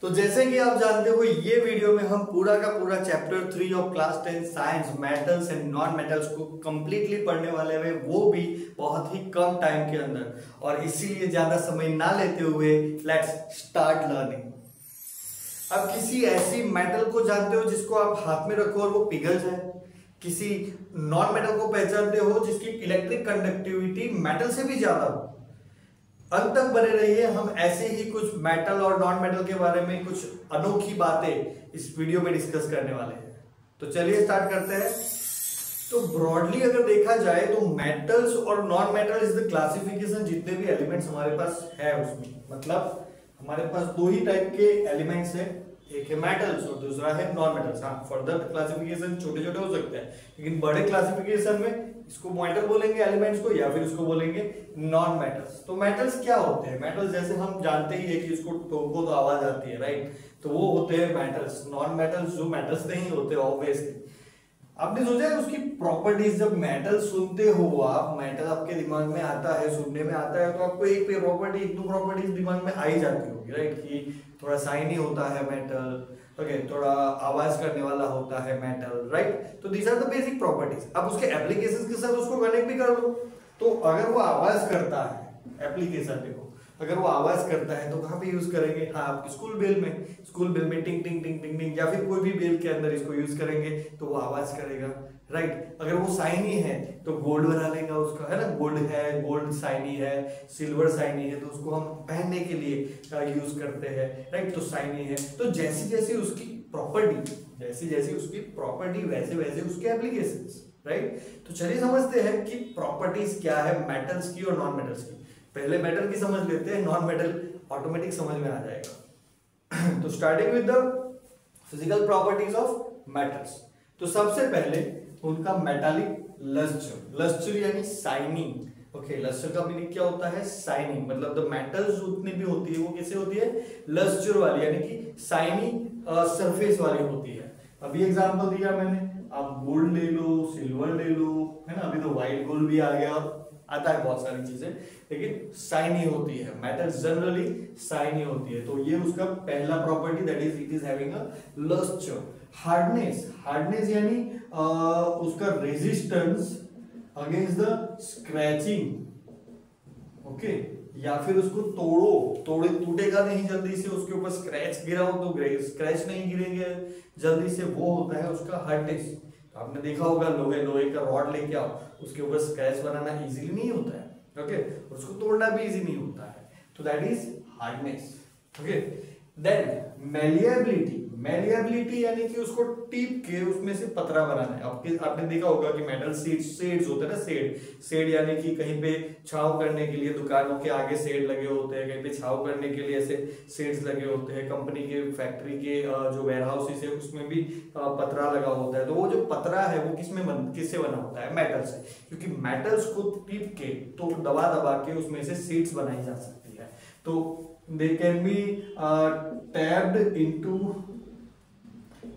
तो जैसे कि आप जानते हो ये वीडियो में हम पूरा का पूरा chapter 3 of class 10 science metals and non metals को कंप्लीटली पढ़ने वाले हैं, वो भी बहुत ही कम टाइम के अंदर। और इसीलिए ज्यादा समय ना लेते हुए लेट्स स्टार्ट लर्निंग। अब किसी ऐसी मेटल को जानते हो जिसको आप हाथ में रखो और वो पिघल जाए? किसी नॉन मेटल को पहचानते हो जिसकी इलेक्ट्रिक कंडक्टिविटी मेटल से भी ज्यादा हो? अंत तक बने रहिए, हम ऐसे ही कुछ मेटल और नॉन मेटल के बारे में कुछ अनोखी बातें इस वीडियो में डिस्कस करने वाले हैं। तो चलिए स्टार्ट करते हैं। तो ब्रॉडली अगर देखा जाए तो मेटल्स और non metal is the classification जितने भी एलिमेंट्स हमारे पास है उसमें, मतलब हमारे पास दो ही टाइप के एलिमेंट्स हैं, एक है मेटल्स और दूसरा है नॉन मेटल्स। हाँ, फर्दर क्लासिफिकेशन छोटे छोटे हो सकते हैं, लेकिन बड़े क्लासिफिकेशन में इसको मेटल बोलेंगे एलिमेंट्स को, या फिर इसको बोलेंगे नॉन मेटल्स। तो मेटल्स क्या होते हैं? मेटल्स जैसे हम जानते ही है कि इसको ठोको तो आवाज आती है, राइट? तो वो होते हैं मेटल्स। नॉन मेटल्स जो मेटल्स नहीं होते ऑब्वियसली। आपने सोचा है उसकी प्रॉपर्टीज? जब मेटल सुनते हो आप, मेटल आपके दिमाग में आता है, सुनने में आता है, तो आपको एक प्रॉपर्टी, एक दो प्रॉपर्टीज दिमाग में आ ही जाती होगी, राइट? कि थोड़ा शाइनी होता है मेटल, ओके, थोड़ा आवाज करने वाला होता है मेटल, राइट? तो these are the basic properties. अब उसके एप्लीकेशंस के साथ उसको कनेक्ट भी कर लो। तो अगर वो आवाज करता है, एप्लीकेशन देखो, अगर वो आवाज करता है तो कहां पे यूज करेंगे? हाँ, आपके स्कूल बेल में। स्कूल बेल में टिंग टिंग टिंग टिंग टिंग, या फिर कोई भी बेल के अंदर इसको यूज करेंगे तो वो आवाज करेगा, राइट? अगर वो शाइनी है तो गोल्ड बना लेगा उसका, है ना? गोल्ड है, गोल्ड शाइनी है, सिल्वर शाइनी है, तो उसको हम पहनने के लिए यूज करते हैं, राइट? तो शाइनी है, तो जैसी जैसी उसकी प्रॉपर्टी, जैसी जैसी उसकी प्रॉपर्टी वैसे वैसे उसके एप्लीकेशंस, राइट? तो चलिए समझते हैं कि प्रॉपर्टीज क्या है मेटल्स की और नॉन मेटल्स की। पहले मेटल की समझ लेते हैं, नॉन मेटल ऑटोमेटिक समझ में आ जाएगा। तो starting with the physical properties of metals. तो सबसे पहले उनका मेटालिक लस्टर, लस्टर यानी शाइनिंग। ओके, लस्टर का मीनिंग क्या होता है? शाइनिंग। मतलब द मेटल्स जितनी भी होती है वो कैसे होती है? लस्टर वाली, यानी कि शाइनी सरफेस वाली होती है। अभी एग्जांपल दिया मैंने, आप गोल्ड ले लो, सिल्वर ले लो, है ना? अभी तो व्हाइट गोल्ड भी आ गया और आता है बहुत सारी चीजें, लेकिन शाइनी होती है। मेटल जनरली शाइनी होती है। तो ये उसका पहला property, that is it is having a lustre. Hardness, hardness यानी उसका resistance against the scratching, okay, या फिर उसको तोड़े टूटेगा नहीं जल्दी से, उसके ऊपर स्क्रैच गिरा हो तो स्क्रैच नहीं गिरेंगे जल्दी से, वो होता है उसका हार्डनेस। आपने देखा होगा लोहे का रॉड लेके आओ, उसके ऊपर स्क्रैच बनाना इजीली नहीं होता है, ओके, और उसको तोड़ना भी इजी नहीं होता है। तो that is hardness, okay. Then malleability, malleability यानी कि उसको टीप के उसमें से पतरा बनाना है। आपने देखा होगा कि मेटल शेड्स होते हैं ना, शेड यानी कि कहीं पे छाव करने के लिए दुकानों के आगे शेड लगे होते हैं, कहीं पे छाव करने के लिए ऐसे शेड्स लगे होते हैं, कंपनी के फैक्ट्री के जो वेयर हाउसेस है उसमें भी पतरा लगा होता है। तो वो जो पतरा है वो किससे बना होता है? मेटल से, क्योंकि मेटल्स को टीप के तो दबा के उसमें से शीट्स बनाई जा सकती है। तो they can be tapped into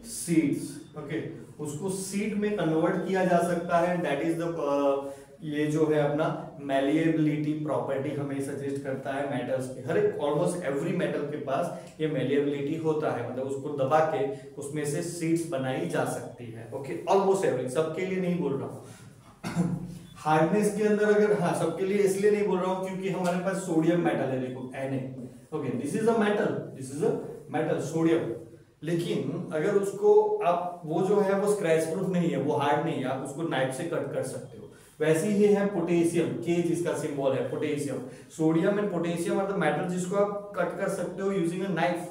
seeds, okay, उसको सीड में कन्वर्ट किया जा सकता है। दैट इज द ये जो है अपना मैलिएबिलिटी प्रॉपर्टी हमें सजेस्ट करता है मेटल्स के। हर एक ऑलमोस्ट एवरी मेटल के पास ये मैलिएबिलिटी होता है, मतलब उसको दबा के उसमें से सीड्स बनाई जा सकती है, ओके, ऑलमोस्ट एवरी, सबके लिए नहीं बोल रहा हूँ। हार्डनेस के अंदर अगर, हाँ, सबके लिए इसलिए नहीं बोल रहा हूँ क्योंकि हमारे पास सोडियम मेटल है, देखो Na, okay, this is a metal, this is a metal sodium. लेकिन अगर उसको आप, वो जो है वो स्क्रैच प्रूफ नहीं है, वो हार्ड नहीं है, आप उसको नाइफ से कट कर सकते हो। वैसे ही है पोटेशियम, के जिसका सिंबल है potassium. Sodium and potassium are the metal जिसको आप कट कर सकते हो using a knife,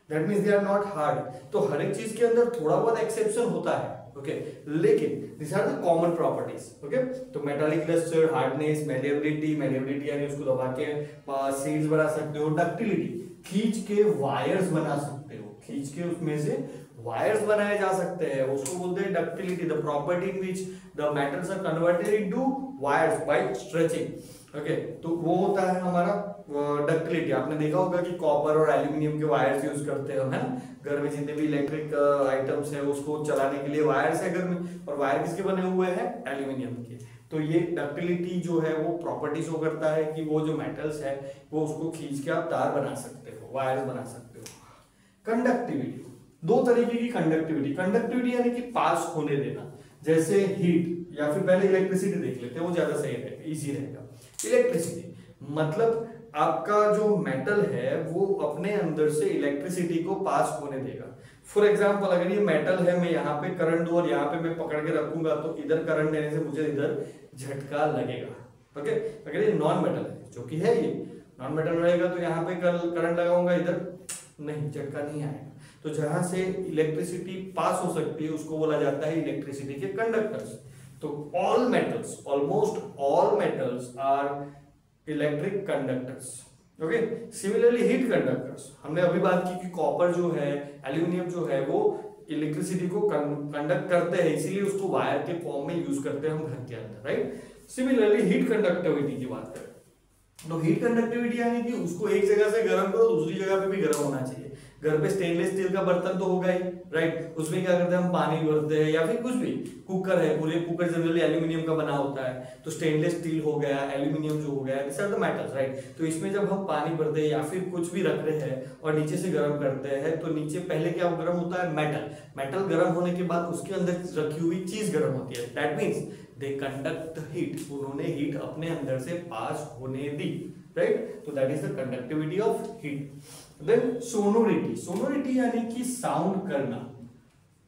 that means they are not hard. तो हर एक चीज के अंदर थोड़ा बहुत एक्सेप्शन होता है, ओके, लेकिन this are the common properties, okay. तो मेटालिक लस्टर, हार्डनेस, मैलिएबिलिटी यानी उसको दबा के सीड्स बना सकते हो। डक्टिलिटी, खींच के वायर्स बना सकते हो, खींच के उसमें से वायर्स बनाए जा सकते हैं, उसको बोलते हैं ductility, the property in which the metals are converted into wires by stretching, okay. तो वो होता है हमारा डक्टिलिटी। आपने देखा होगा कि कॉपर और एल्यूमिनियम के वायर्स यूज करते हैं, है ना? घर में जितने भी इलेक्ट्रिक आइटम्स है उसको चलाने के लिए वायर्स है घर में, और वायर किसके बने हुए हैं? एल्यूमिनियम के। तो ये डक्टिलिटी जो है वो प्रॉपर्टी शो करता है कि वो जो मेटल्स है वो उसको खींच के आप तार बना सकते हो, वायर्स बना सकते हो। कंडक्टिविटी, दो तरीके की कंडक्टिविटी, कंडक्टिविटी यानी कि पास होने देना, जैसे हीट या फिर पहले इलेक्ट्रिसिटी देख लेते हैं, वो ज्यादा सही रहेगा, इजी रहेगा। इलेक्ट्रिसिटी मतलब आपका जो मेटल है वो अपने अंदर से इलेक्ट्रिसिटी को पास होने देगा। फॉर एग्जाम्पल अगर ये मेटल है, मैं यहाँ पे करंट दूं और यहाँ पे मैं पकड़ के रखूंगा तो इधर करंट देने से मुझे इधर झटका लगेगा। ओके, अगर ये नॉन मेटल है, जो कि है ये नॉन मेटल रहेगा, तो यहाँ पे करंट लगाऊंगा, इधर नहीं, झटका नहीं आएगा। तो जहां से इलेक्ट्रिसिटी पास हो सकती है उसको बोला जाता है इलेक्ट्रिसिटी के कंडक्टर्स। तो all metals, almost all metals are electric conductors. Okay, similarly heat conductors, हमने अभी बात की कि कॉपर जो है, एल्यूमिनियम जो है, वो इलेक्ट्रिसिटी को कंडक्ट करते हैं, इसीलिए उसको वायर के फॉर्म में यूज करते हैं हम घर के अंदर, राइट। सिमिलरली हीट कंडक्टिविटी की बात करें तो हीट कंडक्टिविटी यानी कि उसको एक जगह से गर्म करो, दूसरी जगह पे भी गर्म होना चाहिए। घर पे स्टेनलेस स्टील का बर्तन तो होगा ही, राइट, उसमें क्या करते हैं हम, पानी भरते हैं, या फिर कुछ भी, कुकर है, पूरे कुकर जनरली एल्यूमिनियम का बना होता है, तो स्टेनलेस स्टील हो गया, एल्यूमिनियम जो हो गया, this are the metals, right. तो इसमें जब हम पानी भरते हैं या फिर कुछ भी रख रहे हैं और नीचे से गर्म करते हैं, तो नीचे पहले क्या गर्म होता है, मेटल। मेटल गर्म होने के बाद उसके अंदर रखी हुई चीज गर्म होती है, that means they conduct heat, उन्होंने हीट अपने अंदर से पास होने दी, राइट। तो that is the conductivity of heat. Then sonority, sonority यानी कि साउंड करना।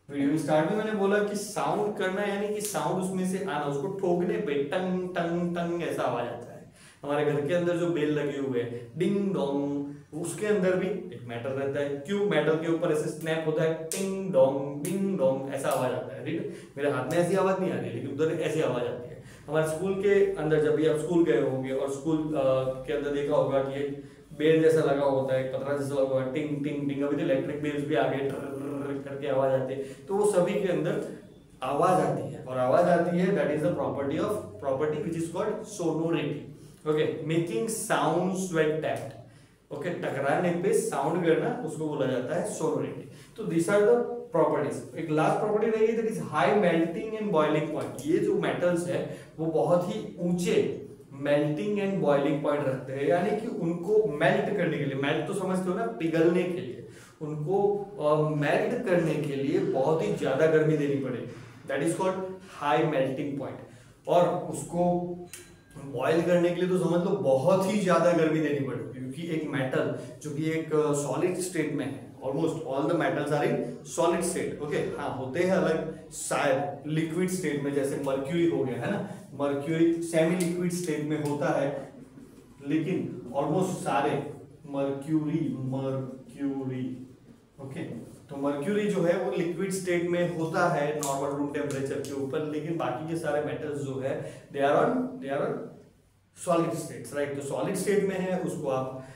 वीडियो में स्टार्ट में मैंने बोला कि साउंड करना यानी कि साउंड उसमें से आना, उसको ठोकने पे टंग टंग टंग ऐसा आवाज आता है। हमारे घर के अंदर जो बेल लगे हुए हैं, डिंग डोंग, उसके अंदर भी एक मेटल रहता है, क्यों मेटल के ऊपर ऐसे स्नैप होता है, टिंग डोंग बिंग डोंग ऐसा आवाज आता है, ठीक है। मेरे हाथ में ऐसी आवाज नहीं आ रही, लेकिन उधर ऐसी आवाज आती है। हमारे स्कूल के अंदर जब भी आप स्कूल गए होंगे और स्कूल के अंदर देखा होगा कि एक बेल जैसा लगा होता है, पतरा जैसा लगा हुआ है, टिंग टिंग टिंग, अभी तो इलेक्ट्रिक बेल्स भी आ गए, करके आवाज आती है, तो वो सभी के अंदर आवाज आती है, और आवाज आती है, that is the property which is called sonority. Okay, making sounds when tapped, okay, टकराने पे साउंड करना, उसको बोला जाता है सोनोरिटी। तो दिस आर द प्रॉपर्टीज। एक लास्ट प्रॉपर्टी रहेगी, that is high melting and boiling point. ये जो मेटल्स है वो बहुत ही ऊंचे मेल्टिंग एंड बॉइलिंग पॉइंट रखते हैं, यानी कि उनको मेल्ट करने के लिए, मेल्ट तो समझते हो ना, पिघलने के लिए, उनको मेल्ट करने के लिए बहुत ही ज्यादा गर्मी देनी पड़ेगी, that is called high melting point. और उसको बॉयल करने के लिए तो समझ लो बहुत ही ज्यादा गर्मी देनी पड़ेगी, क्योंकि एक मेटल जो कि एक सॉलिड स्टेट में है, almost all the metals are in solid state. Okay, हाँ होते हैं अलग शायद लिक्विड स्टेट में, जैसे मर्क्यूरी हो गया है ना, मर्क्यूरी सेमी लिक्विड स्टेट में होता है, लेकिन ऑलमोस्ट सारे मर्क्यूरी ओके, तो मर्क्यूरी जो है वो लिक्विड स्टेट में होता है नॉर्मल रूम टेम्परेचर के ऊपर, लेकिन बाकी के सारे मेटल्स जो है they are on solid states, right. तो सॉलिड स्टेट में है, उसको आप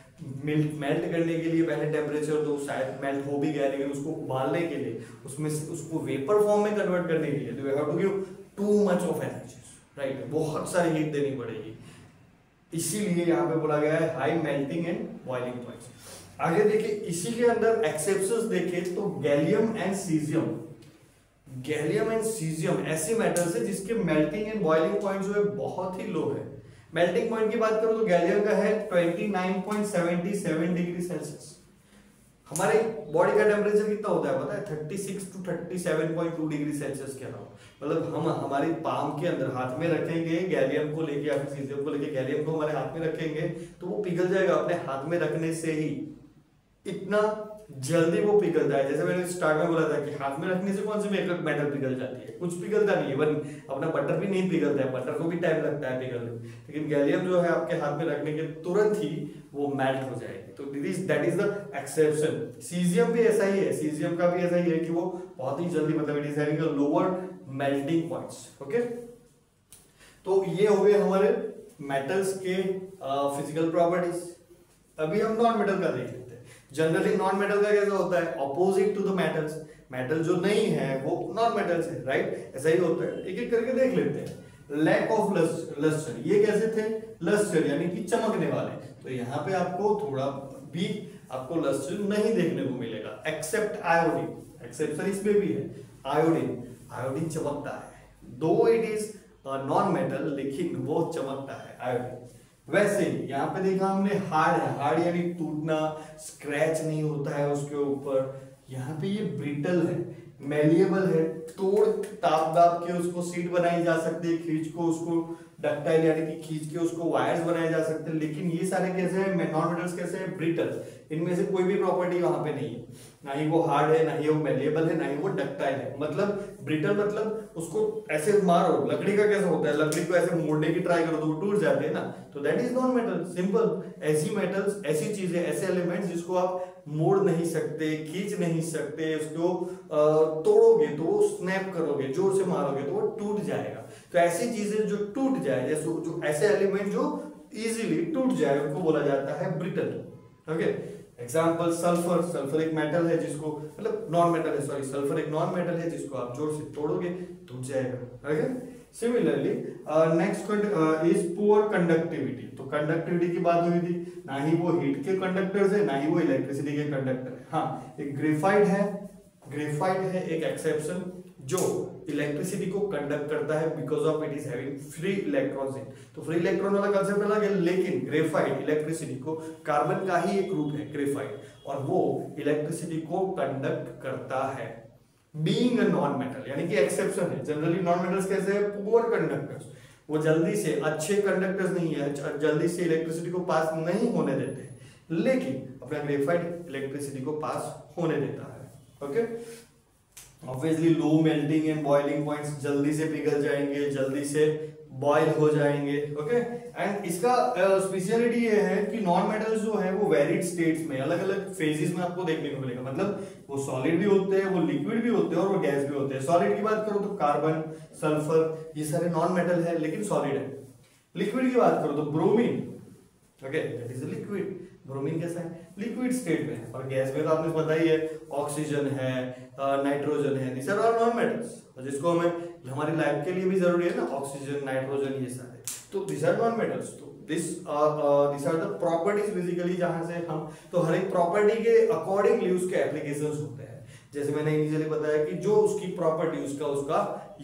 मेल्ट करने के लिए पहले टेम्परेचर तो शायद मेल्ट हो भी गया, लेकिन उसको उबालने के लिए, उसमें से उसको वेपर फॉर्म में कन्वर्ट करने के लिए तो you have to give too much of energy, right, बहुत सारी हीट देनी पड़ेगी, इसीलिए यहाँ पे बोला गया है high melting and boiling points. आगे देखिए, इसी के अंदर एक्सेप्शंस देखें तो गैलियम एंड सीजियम ऐसे मेटल्स है जिसके मेल्टिंग एंड बॉइलिंग पॉइंट जो है बहुत ही लो है। मेल्टिंग पॉइंट की बात करूं तो गैलियम का है 29.77 डिग्री सेल्सियस। हमारे बॉडी का टेम्परेचर कितना होता है पता है, 36 to 37.2 डिग्री सेल्सियस के अराउंड। मतलब हम हमारी पाम के अंदर हाथ में रखेंगे गैलियम को लेके या फिर सीजियम को लेके, गैलियम को हमारे हाथ में रखेंगे तो वो पिघल जाएगा अपने हाथ में रखने से ही, इतना जल्दी वो पिघलता है। जैसे मैंने स्टार्ट में बोला था कि हाथ में रखने से कौन सी मेटल पिघल जाती है, कुछ पिघलता नहीं है, इवन अपना बटर भी नहीं पिघलता है, बटर को भी टाइम लगता है पिघलने, लेकिन गैलियम जो है आपके हाथ में रखने के तुरंत ही वो मेल्ट हो जाएगी। तो that is the exception. Caesium भी ऐसा ही है, सीजियम का भी ऐसा ही है कि वो बहुत ही जल्दी, मतलब it is having a lower melting points. Okay, तो ये हो गए हमारे मेटल्स के फिजिकल प्रॉपर्टीज। अभी हम नॉन मेटल का देख लेते हैं। जनरली नॉन मेटल का कैसा होता है, opposite to the metals. Metal जो नहीं है वो नॉन मेटल्स है, राइट, ऐसा ही होता है। एक एक करके देख लेते हैं। लैक ऑफ लस्टर, ये कैसे थे, लस्टर यानी कि चमकने वाले, तो यहाँ पे आपको थोड़ा भी आपको लस्टर नहीं देखने को मिलेगा, एक्सेप्ट आयोडीन। एक्सेप्शन इसमें भी है, आयोडीन चमकता है, दो इट इज नॉन मेटल, लेकिन वो चमकता है आयोडीन। वैसे ही यहाँ पे देखा हमने हार्ड है, हार्ड यानी टूटना, स्क्रैच नहीं होता है उसके ऊपर। यहाँ पे ये ब्रिटल है, मेलिएबल है, तोड़ ताप दाप के उसको सीट बनाई जा सकती है, खींच को उसको डक्टाइल यानी कि खींच के उसको वायर्स बनाए जा सकते हैं। लेकिन ये सारे कैसे हैं, नॉन मेटल्स कैसे हैं, ब्रिटल। इनमें से कोई भी प्रॉपर्टी वहां पे नहीं है, ना ही वो हार्ड है, ना ही वो मेलिएबल है, ना ही वो डक्टाइल है। मतलब ब्रिटल मतलब उसको ऐसे मारो, लकड़ी का कैसा होता है, लकड़ी को ऐसे मोड़ने की ट्राई करो तो वो टूट जाते हैं ना, तो that is non metal, simple. ऐसी मेटल्स, ऐसी चीजें, ऐसे एलिमेंट्स जिसको आप मोड़ नहीं सकते, खींच नहीं सकते, उसको तोड़ोगे तो वो स्नैप करोगे, जोर से मारोगे तो वो टूट जाएगा। तो ऐसी चीजें जो टूट जाए, जैसे जो ऐसे एलिमेंट जो इजीली टूट जाए उनको बोला जाता है brittle. Okay, example sulphur. Sulphur एक मेटल है जिसको, मतलब नॉन मेटल है, सॉरी, सल्फर एक नॉन मेटल है जिसको आप जोर से तोड़ोगे टूट जाएगा। Okay, similarly next is poor conductivity. तो कंडक्टिविटी की बात हुई थी, ना ही वो हीट के कंडक्टर्स है, ना ही वो इलेक्ट्रिसिटी के कंडक्टर है। हाँ, एक ग्रेफाइट है, ग्रेफाइट है एक एक्सेप्शन जो इलेक्ट्रिसिटी को कंडक्ट करता है because of it is having free electrons in. तो फ्री इलेक्ट्रॉन वाला कंसेप्ट अलग है, लेकिन ग्रेफाइट इलेक्ट्रिसिटी को, कार्बन का ही एक रूप है ग्रेफाइट, और वो इलेक्ट्रिसिटी को कंडक्ट करता है बीइंग अ नॉन मेटल, यानी कि एक्सेप्शन है। जनरली नॉन मेटल्स कैसे है, पुअर कंडक्टर्स, वो जल्दी से, अच्छे कंडक्टर्स नहीं है, जल्दी से इलेक्ट्रिसिटी को पास नहीं होने देते, लेकिन अपना ग्रेफाइट इलेक्ट्रिसिटी को पास होने देता है। Okay, obviously low melting and boiling points, जल्दी से पिघल जाएंगे, जल्दी से बॉयल हो जाएंगे। ओके, एंड इसका स्पेशलिटी ये है कि नॉन मेटल्स जो है वो वेरिड स्टेट्स में, अलग अलग फेजेस में आपको देखने को मिलेगा। मतलब वो सॉलिड भी होते हैं, वो लिक्विड भी होते हैं, और वो गैस भी होते हैं। सॉलिड की बात करो तो कार्बन, सल्फर, ये सारे नॉन मेटल है लेकिन सॉलिड है। लिक्विड की बात करो तो bromine, okay, that is a liquid. Bromine कैसा है, लिक्विड स्टेट में है। और गैस में तो आपने पता ही है, ऑक्सीजन है, नाइट्रोजन है, this are all non metals, जिसको हमें हमारी लाइफ के लिए भी जरूरी है ना, ऑक्सीजन, नाइट्रोजन, ये सारे, तो दिस आर नॉन मेटल्स। तो this are the properties basically, जहां से हम, तो हर एक प्रॉपर्टी के अकॉर्डिंगली उसके एप्लीकेशंस होते हैं। जैसे मैंने इनिशियली बताया कि जो उसकी प्रॉपर्टी, उसका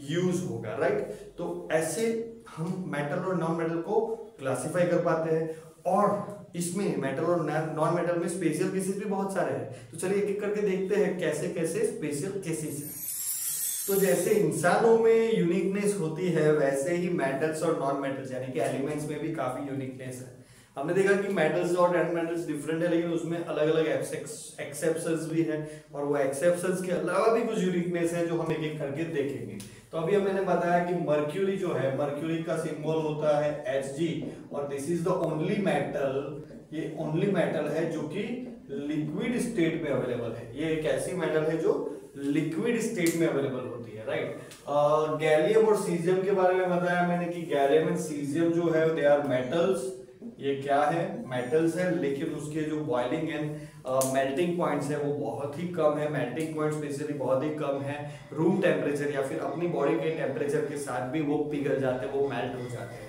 यूज होगा, राइट। तो ऐसे हम मेटल और नॉन मेटल को क्लासिफाई कर पाते हैं। और इसमें मेटल और नॉन मेटल में स्पेशल केसेस भी बहुत सारे हैं। तो चलिए एक एक करके देखते हैं कैसे कैसे स्पेशल केसेस हैं। तो जैसे इंसानों में यूनिकनेस होती है, वैसे ही मेटल्स और नॉन मेटल्स यानी कि एलिमेंट्स में भी काफी यूनिकनेस है। हमने देखा कि मेटल्स और नॉन मेटल्स डिफरेंट है, लेकिन उसमें अलग अलग एक्सेप्शंस भी हैं, और वो एक्सेप्शंस के अलावा भी कुछ यूनिकनेस है जो हम एक एक करके देखेंगे। तो अभी मैंने बताया कि मर्क्यूरी जो है, मर्क्यूरी का सिंबल होता है Hg, और this is the only metal, ये ओनली मेटल है जो कि लिक्विड स्टेट में अवेलेबल है। ये एक ऐसी मेटल है जो लिक्विड स्टेट में अवेलेबल होती है, राइट। गैलियम और सीजियम के बारे में बताया मैंने कि गैलियम एंड सीजियम जो है दे आर मेटल्स। ये क्या है, मेटल्स है, लेकिन उसके जो बॉइलिंग एंड मेल्टिंग पॉइंट्स है वो बहुत ही कम है। मेल्टिंग पॉइंट स्पेशली बहुत ही कम है। रूम टेम्परेचर या फिर अपनी बॉडी के टेम्परेचर के साथ भी वो पिघल जाते हैं, वो मेल्ट हो जाते हैं।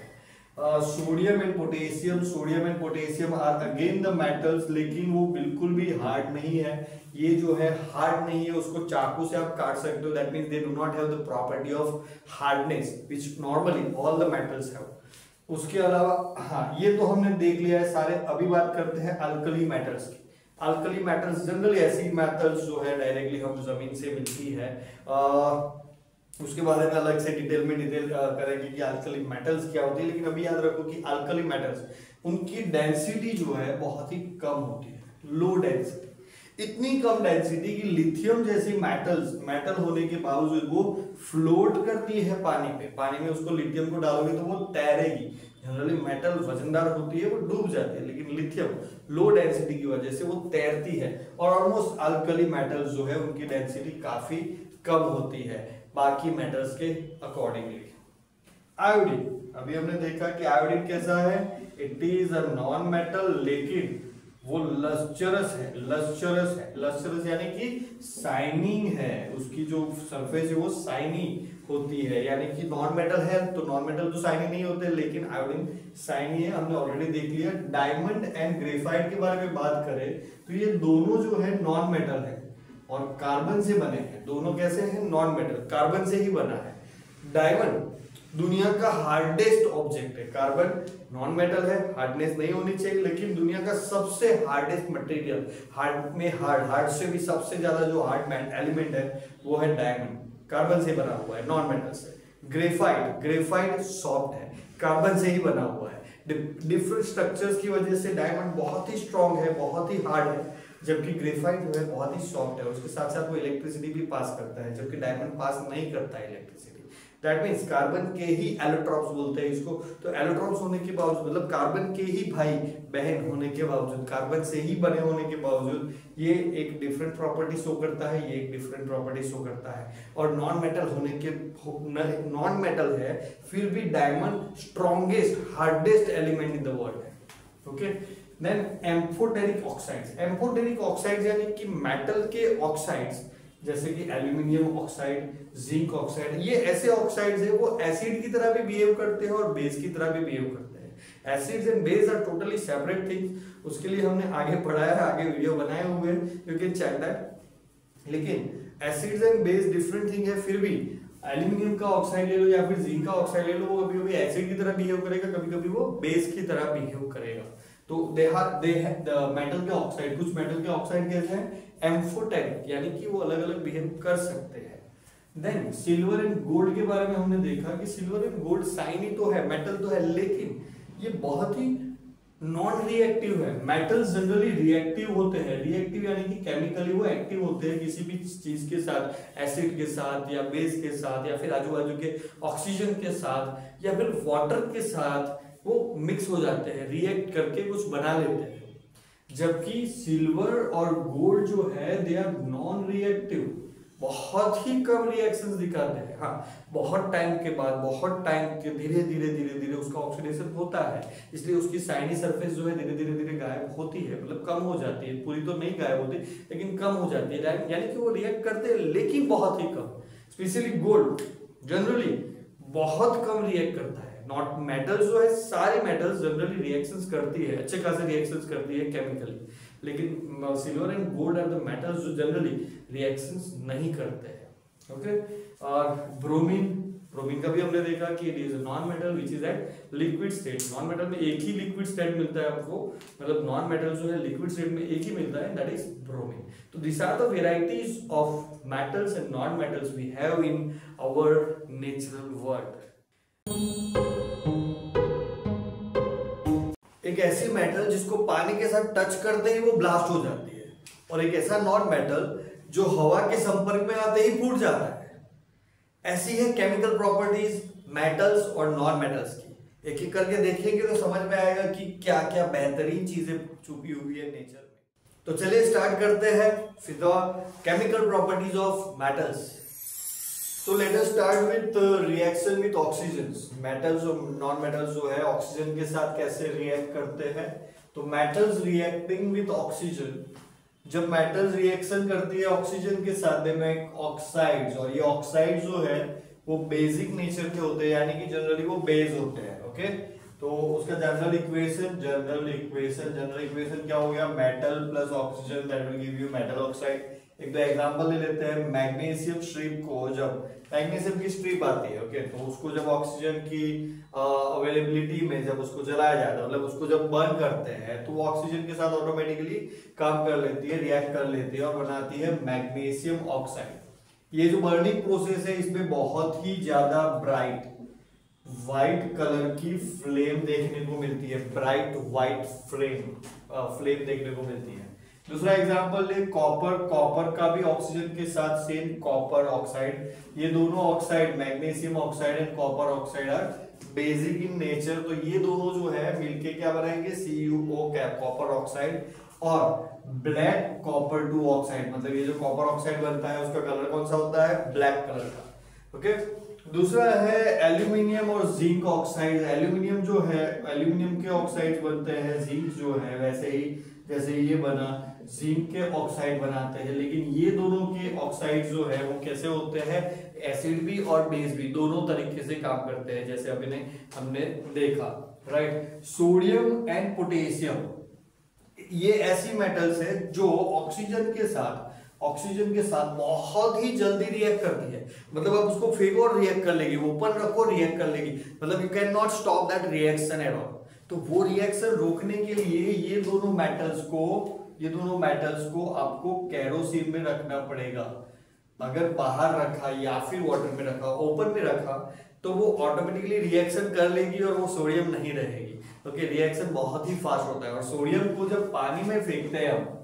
Sodium and potassium, sodium and potassium are again the metals, लेकिन वो बिल्कुल भी हार्ड नहीं है। ये जो है हार्ड नहीं है, उसको चाकू से आप काट सकते हो, that means they do not have the property of hardness which normally all the metals have. उसके अलावा, हाँ, ये तो हमने देख लिया है सारे। अभी बात करते हैं अल्कली मेटल्स की। अल्कली मेटल्स जनरली ऐसी मेटल्स जो है डायरेक्टली हम जमीन से मिलती है। उसके बारे में अलग से डिटेल करेंगे कि अल्कली मेटल्स क्या होती है, लेकिन अभी याद रखो कि अल्कली मेटल्स, उनकी डेंसिटी जो है बहुत ही कम होती है, लो डेंसिटी। इतनी कम डेंसिटी कि लिथियम जैसी मेटल होने के बावजूद वो फ्लोट करती है पानी पे। पानी में उसको लिथियम को डालोगे तो वो तैरेगी। जनरली मेटल वजनदार होती है, वो डूब जाती है, लेकिन लिथियम लो डेंसिटी की वजह से वो तैरती है। और ऑलमोस्ट अल्कली मेटल्स जो है उनकी डेंसिटी काफी कम होती है बाकी मेटल्स के अकॉर्डिंगली। आयोडीन, अभी हमने देखा कि आयोडीन कैसा है, it is a non metal, लेकिन वो लस्चरस है। लस्चरस यानी कि शाइनिंग है, उसकी जो सरफेस है वो शाइनी होती है, यानी कि नॉन मेटल है। तो नॉन मेटल तो शाइनी नहीं होते, लेकिन आयोडीन शाइनी है, हमने ऑलरेडी देख लिया। डायमंड एंड ग्रेफाइट के बारे में बात करें तो ये दोनों जो है नॉन मेटल है और कार्बन से बने हैं। दोनों कैसे हैं, नॉन मेटल, कार्बन से ही बना है। डायमंड दुनिया का हार्डेस्ट ऑब्जेक्ट है। कार्बन नॉन मेटल है, हार्डनेस नहीं होनी चाहिए, लेकिन दुनिया का सबसे हार्डेस्ट मटेरियल, हार्ड से भी सबसे ज्यादा जो हार्ड एलिमेंट है वो है डायमंड, कार्बन से बना हुआ है, नॉन मेटल से। ग्रेफाइट सॉफ्ट है, कार्बन से ही बना हुआ है। डिफरेंट स्ट्रक्चर्स की वजह से डायमंड बहुत ही स्ट्रॉन्ग है, बहुत ही हार्ड है, जबकि ग्रेफाइट जो है बहुत ही सॉफ्ट है। उसके साथ साथ वो इलेक्ट्रिसिटी भी पास करता है, जबकि डायमंड पास नहीं करता है इलेक्ट्रिसिटी। दैट मीन्स कार्बन के ही एलोट्रॉप्स बोलते हैं इसको। तो एलोट्रॉप्स होने के बावजूद, मतलब कार्बन के ही भाई बहन होने के बावजूद, कार्बन से ही बने होने के बावजूद, ये एक डिफरेंट प्रॉपर्टी शो करता है, ये एक डिफरेंट प्रॉपर्टी शो करता है। और नॉन मेटल होने के, नॉन मेटल है फिर भी diamond strongest hardest element in the world है। Okay, then amphoteric oxides. Amphoteric oxides यानी कि मेटल के ऑक्साइड्स, जैसे कि एल्यूमिनियम ऑक्साइड, जिंक ऑक्साइड, ये ऐसे ऑक्साइड्स है वो एसिड की तरह भी बिहेव करते हैं और बेस की तरह भी बिहेव करते हैं। Acids and base are totally separate things. उसके लिए हमने आगे पढ़ाया है, आगे वीडियो बनाए हुए हैं, यू कैन चेक दैट। लेकिन acids and base different thing है, फिर भी एल्यूमिनियम का ऑक्साइड ले लो या फिर जिंक का ऑक्साइड ले लो, वो कभी कभी एसिड की तरह बिहेव करेगा, कभी कभी वो बेस की तरह बिहेव करेगा। तो मेटल के ऑक्साइड, कुछ मेटल के ऑक्साइड कैसे हैं, एम्फोटेरिक, यानी कि वो अलग अलग बिहेव कर सकते हैं। देन सिल्वर एंड गोल्ड के बारे में हमने देखा कि सिल्वर एंड गोल्ड शाइनी तो है, मेटल तो है, लेकिन ये बहुत ही नॉन रिएक्टिव है। मेटल्स जनरली रिएक्टिव होते हैं, रिएक्टिव यानी कि केमिकली वो एक्टिव होते हैं किसी भी चीज के साथ, एसिड के साथ या बेस के साथ या फिर आजू बाजू के ऑक्सीजन के साथ या फिर वाटर के साथ वो मिक्स हो जाते हैं, रिएक्ट करके कुछ बना लेते हैं। जबकि सिल्वर और गोल्ड जो है दे आर नॉन रिएक्टिव, बहुत ही कम रिएक्शंस दिखाते हैं। हाँ, बहुत टाइम के बाद, बहुत टाइम के धीरे धीरे उसका ऑक्सीडेशन होता है, इसलिए उसकी शाइनी सरफेस जो है धीरे धीरे गायब होती है, मतलब कम हो जाती है, पूरी तो नहीं गायब होती लेकिन कम हो जाती है, यानी कि वो रिएक्ट करते हैं लेकिन बहुत ही कम। स्पेशली गोल्ड जनरली बहुत कम रिएक्ट करता है। नॉट मेटल्स जो है, सारे मेटल्स जनरली रिएक्शंस करती है, अच्छे खासे रिएक्शंस करती है केमिकली, लेकिन silver and gold are the metals जो जनरली रिएक्शंस नहीं करते हैं। ओके, और ब्रोमीन का भी हमने देखा कि it is non metal which is at liquid state. Non metal में एक ही लिक्विड स्टेट मिलता है आपको, मतलब नॉन मेटल जो है लिक्विड स्टेट में एक ही मिलता है, दैट इज ब्रोमीन। तो this are the varieties of metals and non metals we have in our natural world. एक ऐसी मेटल जिसको पानी के साथ टच करते ही वो ब्लास्ट हो जाती है, और एक ऐसा नॉन मेटल जो हवा के संपर्क में आते ही फूट जाता है। ऐसी है केमिकल प्रॉपर्टीज मेटल्स और नॉन मेटल्स की। एक एक करके देखेंगे तो समझ में आएगा कि क्या क्या बेहतरीन चीजें छुपी हुई है नेचर में। तो चलिए स्टार्ट करते हैं with the chemical properties of metals. So let us start with reaction with oxygens. Metals और non metals जो है ऑक्सीजन के साथ कैसे रिएक्ट करते हैं। तो metals reacting with oxygen, जब metals रिएक्शन करती है ऑक्सीजन के साथ दे मेक ऑक्साइड्स, और ये ऑक्साइड जो है वो बेसिक नेचर के होते हैं, यानी कि जनरली वो बेस होते हैं। ओके, तो उसका जनरल इक्वेशन क्या हो गया, metal plus oxygen that will give you metal oxide. एक दो एग्जांपल ले लेते हैं। मैग्नीशियम स्ट्रिप को, जब मैग्नीशियम की स्ट्रिप आती है, ओके, तो उसको जब ऑक्सीजन की अवेलेबिलिटी में जब उसको जलाया जाता है, मतलब उसको जब बर्न करते हैं, तो वो ऑक्सीजन के साथ ऑटोमेटिकली काम कर लेती है, रिएक्ट कर लेती है और बनाती है मैग्नीशियम ऑक्साइड। ये जो बर्निंग प्रोसेस है इसमें बहुत ही ज्यादा ब्राइट व्हाइट कलर की फ्लेम देखने को मिलती है, ब्राइट व्हाइट फ्लेम देखने को मिलती है। दूसरा एग्जांपल ले कॉपर का भी ऑक्सीजन के साथ सेम कॉपर ऑक्साइड, ये दोनों oxide magnesium oxide and copper oxide are basic in nature. तो ये दोनों जो है मिलके क्या बनाएंगे, CuO कॉपर ऑक्साइड और ब्लैक कॉपर 2 ऑक्साइड, मतलब ये जो कॉपर ऑक्साइड बनता है उसका कलर कौन सा होता है, ब्लैक कलर का। ओके, दूसरा है एल्यूमिनियम और जिंक ऑक्साइड। एल्यूमिनियम जो है, एल्यूमिनियम के ऑक्साइड बनते हैं, जिंक जो है वैसे ही जैसे ये बना जिंक के ऑक्साइड बनाते हैं, लेकिन ये दोनों के ऑक्साइड जो है वो कैसे होते हैं, एसिड भी और बेस भी दोनों तरीके से काम करते हैं, जैसे अभी हमने देखा, राइट। सोडियम एंड पोटेशियम ये ऐसी मेटल्स है जो ऑक्सीजन के साथ ऑक्सीजन के साथ बहुत ही जल्दी रिएक्ट करती है। मतलब आप उसको फेंको और रिएक्ट कर लेगी, ओपन रखो रिएक्ट कर लेगी, मतलब you can not stop that reaction at all. तो वो रिएक्शन रोकने के लिए ये दोनों मेटल्स को आपको केरोसिन में रखना पड़ेगा। अगर बाहर रखा या फिर वाटर में रखा, ओपन में रखा, तो वो ऑटोमेटिकली रिएक्शन कर लेगी और वो सोडियम नहीं रहेगी। ओके, रिएक्शन बहुत ही फास्ट होता है। और सोडियम को जब पानी में फेंकते हैं हम,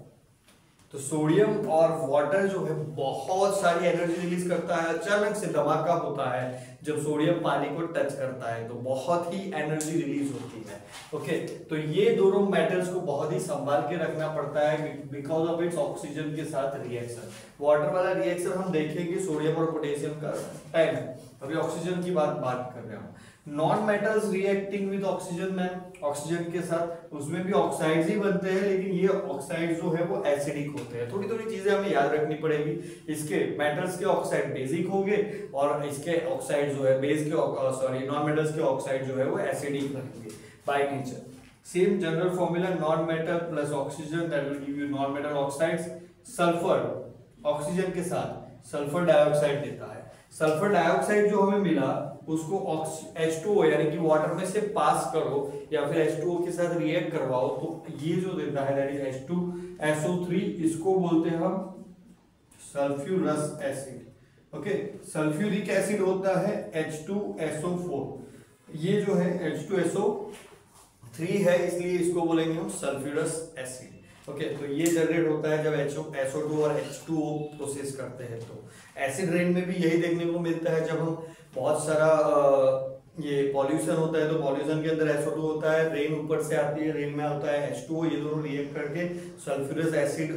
तो सोडियम और वाटर जो है बहुत सारी एनर्जी रिलीज करता है। अचानक से धमाका होता है जब सोडियम पानी को टच करता है, तो बहुत ही एनर्जी रिलीज होती है। ओके, तो ये दोनों मेटल्स को बहुत ही संभाल के रखना पड़ता है बिकॉज ऑफ इट्स ऑक्सीजन के साथ रिएक्शन। वाटर वाला रिएक्शन हम देखेंगे सोडियम और पोटेशियम का टाइम है, अभी ऑक्सीजन की बात कर रहे हैं। Non metals reacting with oxygen में, ऑक्सीजन के साथ, उसमें भी ऑक्साइड्स ही बनते हैं, लेकिन ये ऑक्साइड जो है वो एसिडिक होते हैं। थोड़ी थोड़ी चीजें हमें याद रखनी पड़ेगी। इसके मेटल्स के ऑक्साइड बेसिक होंगे और इसके ऑक्साइड जो है बेस के नॉन मेटल्स के ऑक्साइड जो है वो एसिडिक रहेंगे by nature. Same general formula, non metal plus oxygen that will give you non metal oxides. Sulphur oxygen के साथ सल्फर डाइऑक्साइड देता है। सल्फर डाइऑक्साइड जो हमें मिला उसको H2O यानी कि वाटर में से पास करो या फिर H2O के साथ रिएक्ट करवाओ, तो ये जो देता है दैट इज H2SO3, इसको बोलते हैं हम sulphurous acid. Okay, sulphuric acid होता है H2SO4, ये जो है H2SO3 है, इसलिए इसको बोलेंगे हम सल्फ्यूरस एसिड। ओके, तो ये जनरेट होता है जब SO2 और H2O प्रोसेस करते हैं। तो एसिड रेन में भी यही देखने को मिलता है। जब हम बहुत सारा ये पॉल्यूशन होता है, तो पॉल्यूशन के अंदर SO2 होता है, रेन ऊपर से आती है, रेन में होता है H2O, ये दोनों रिएक्ट करके सल्फ्यूरस एसिड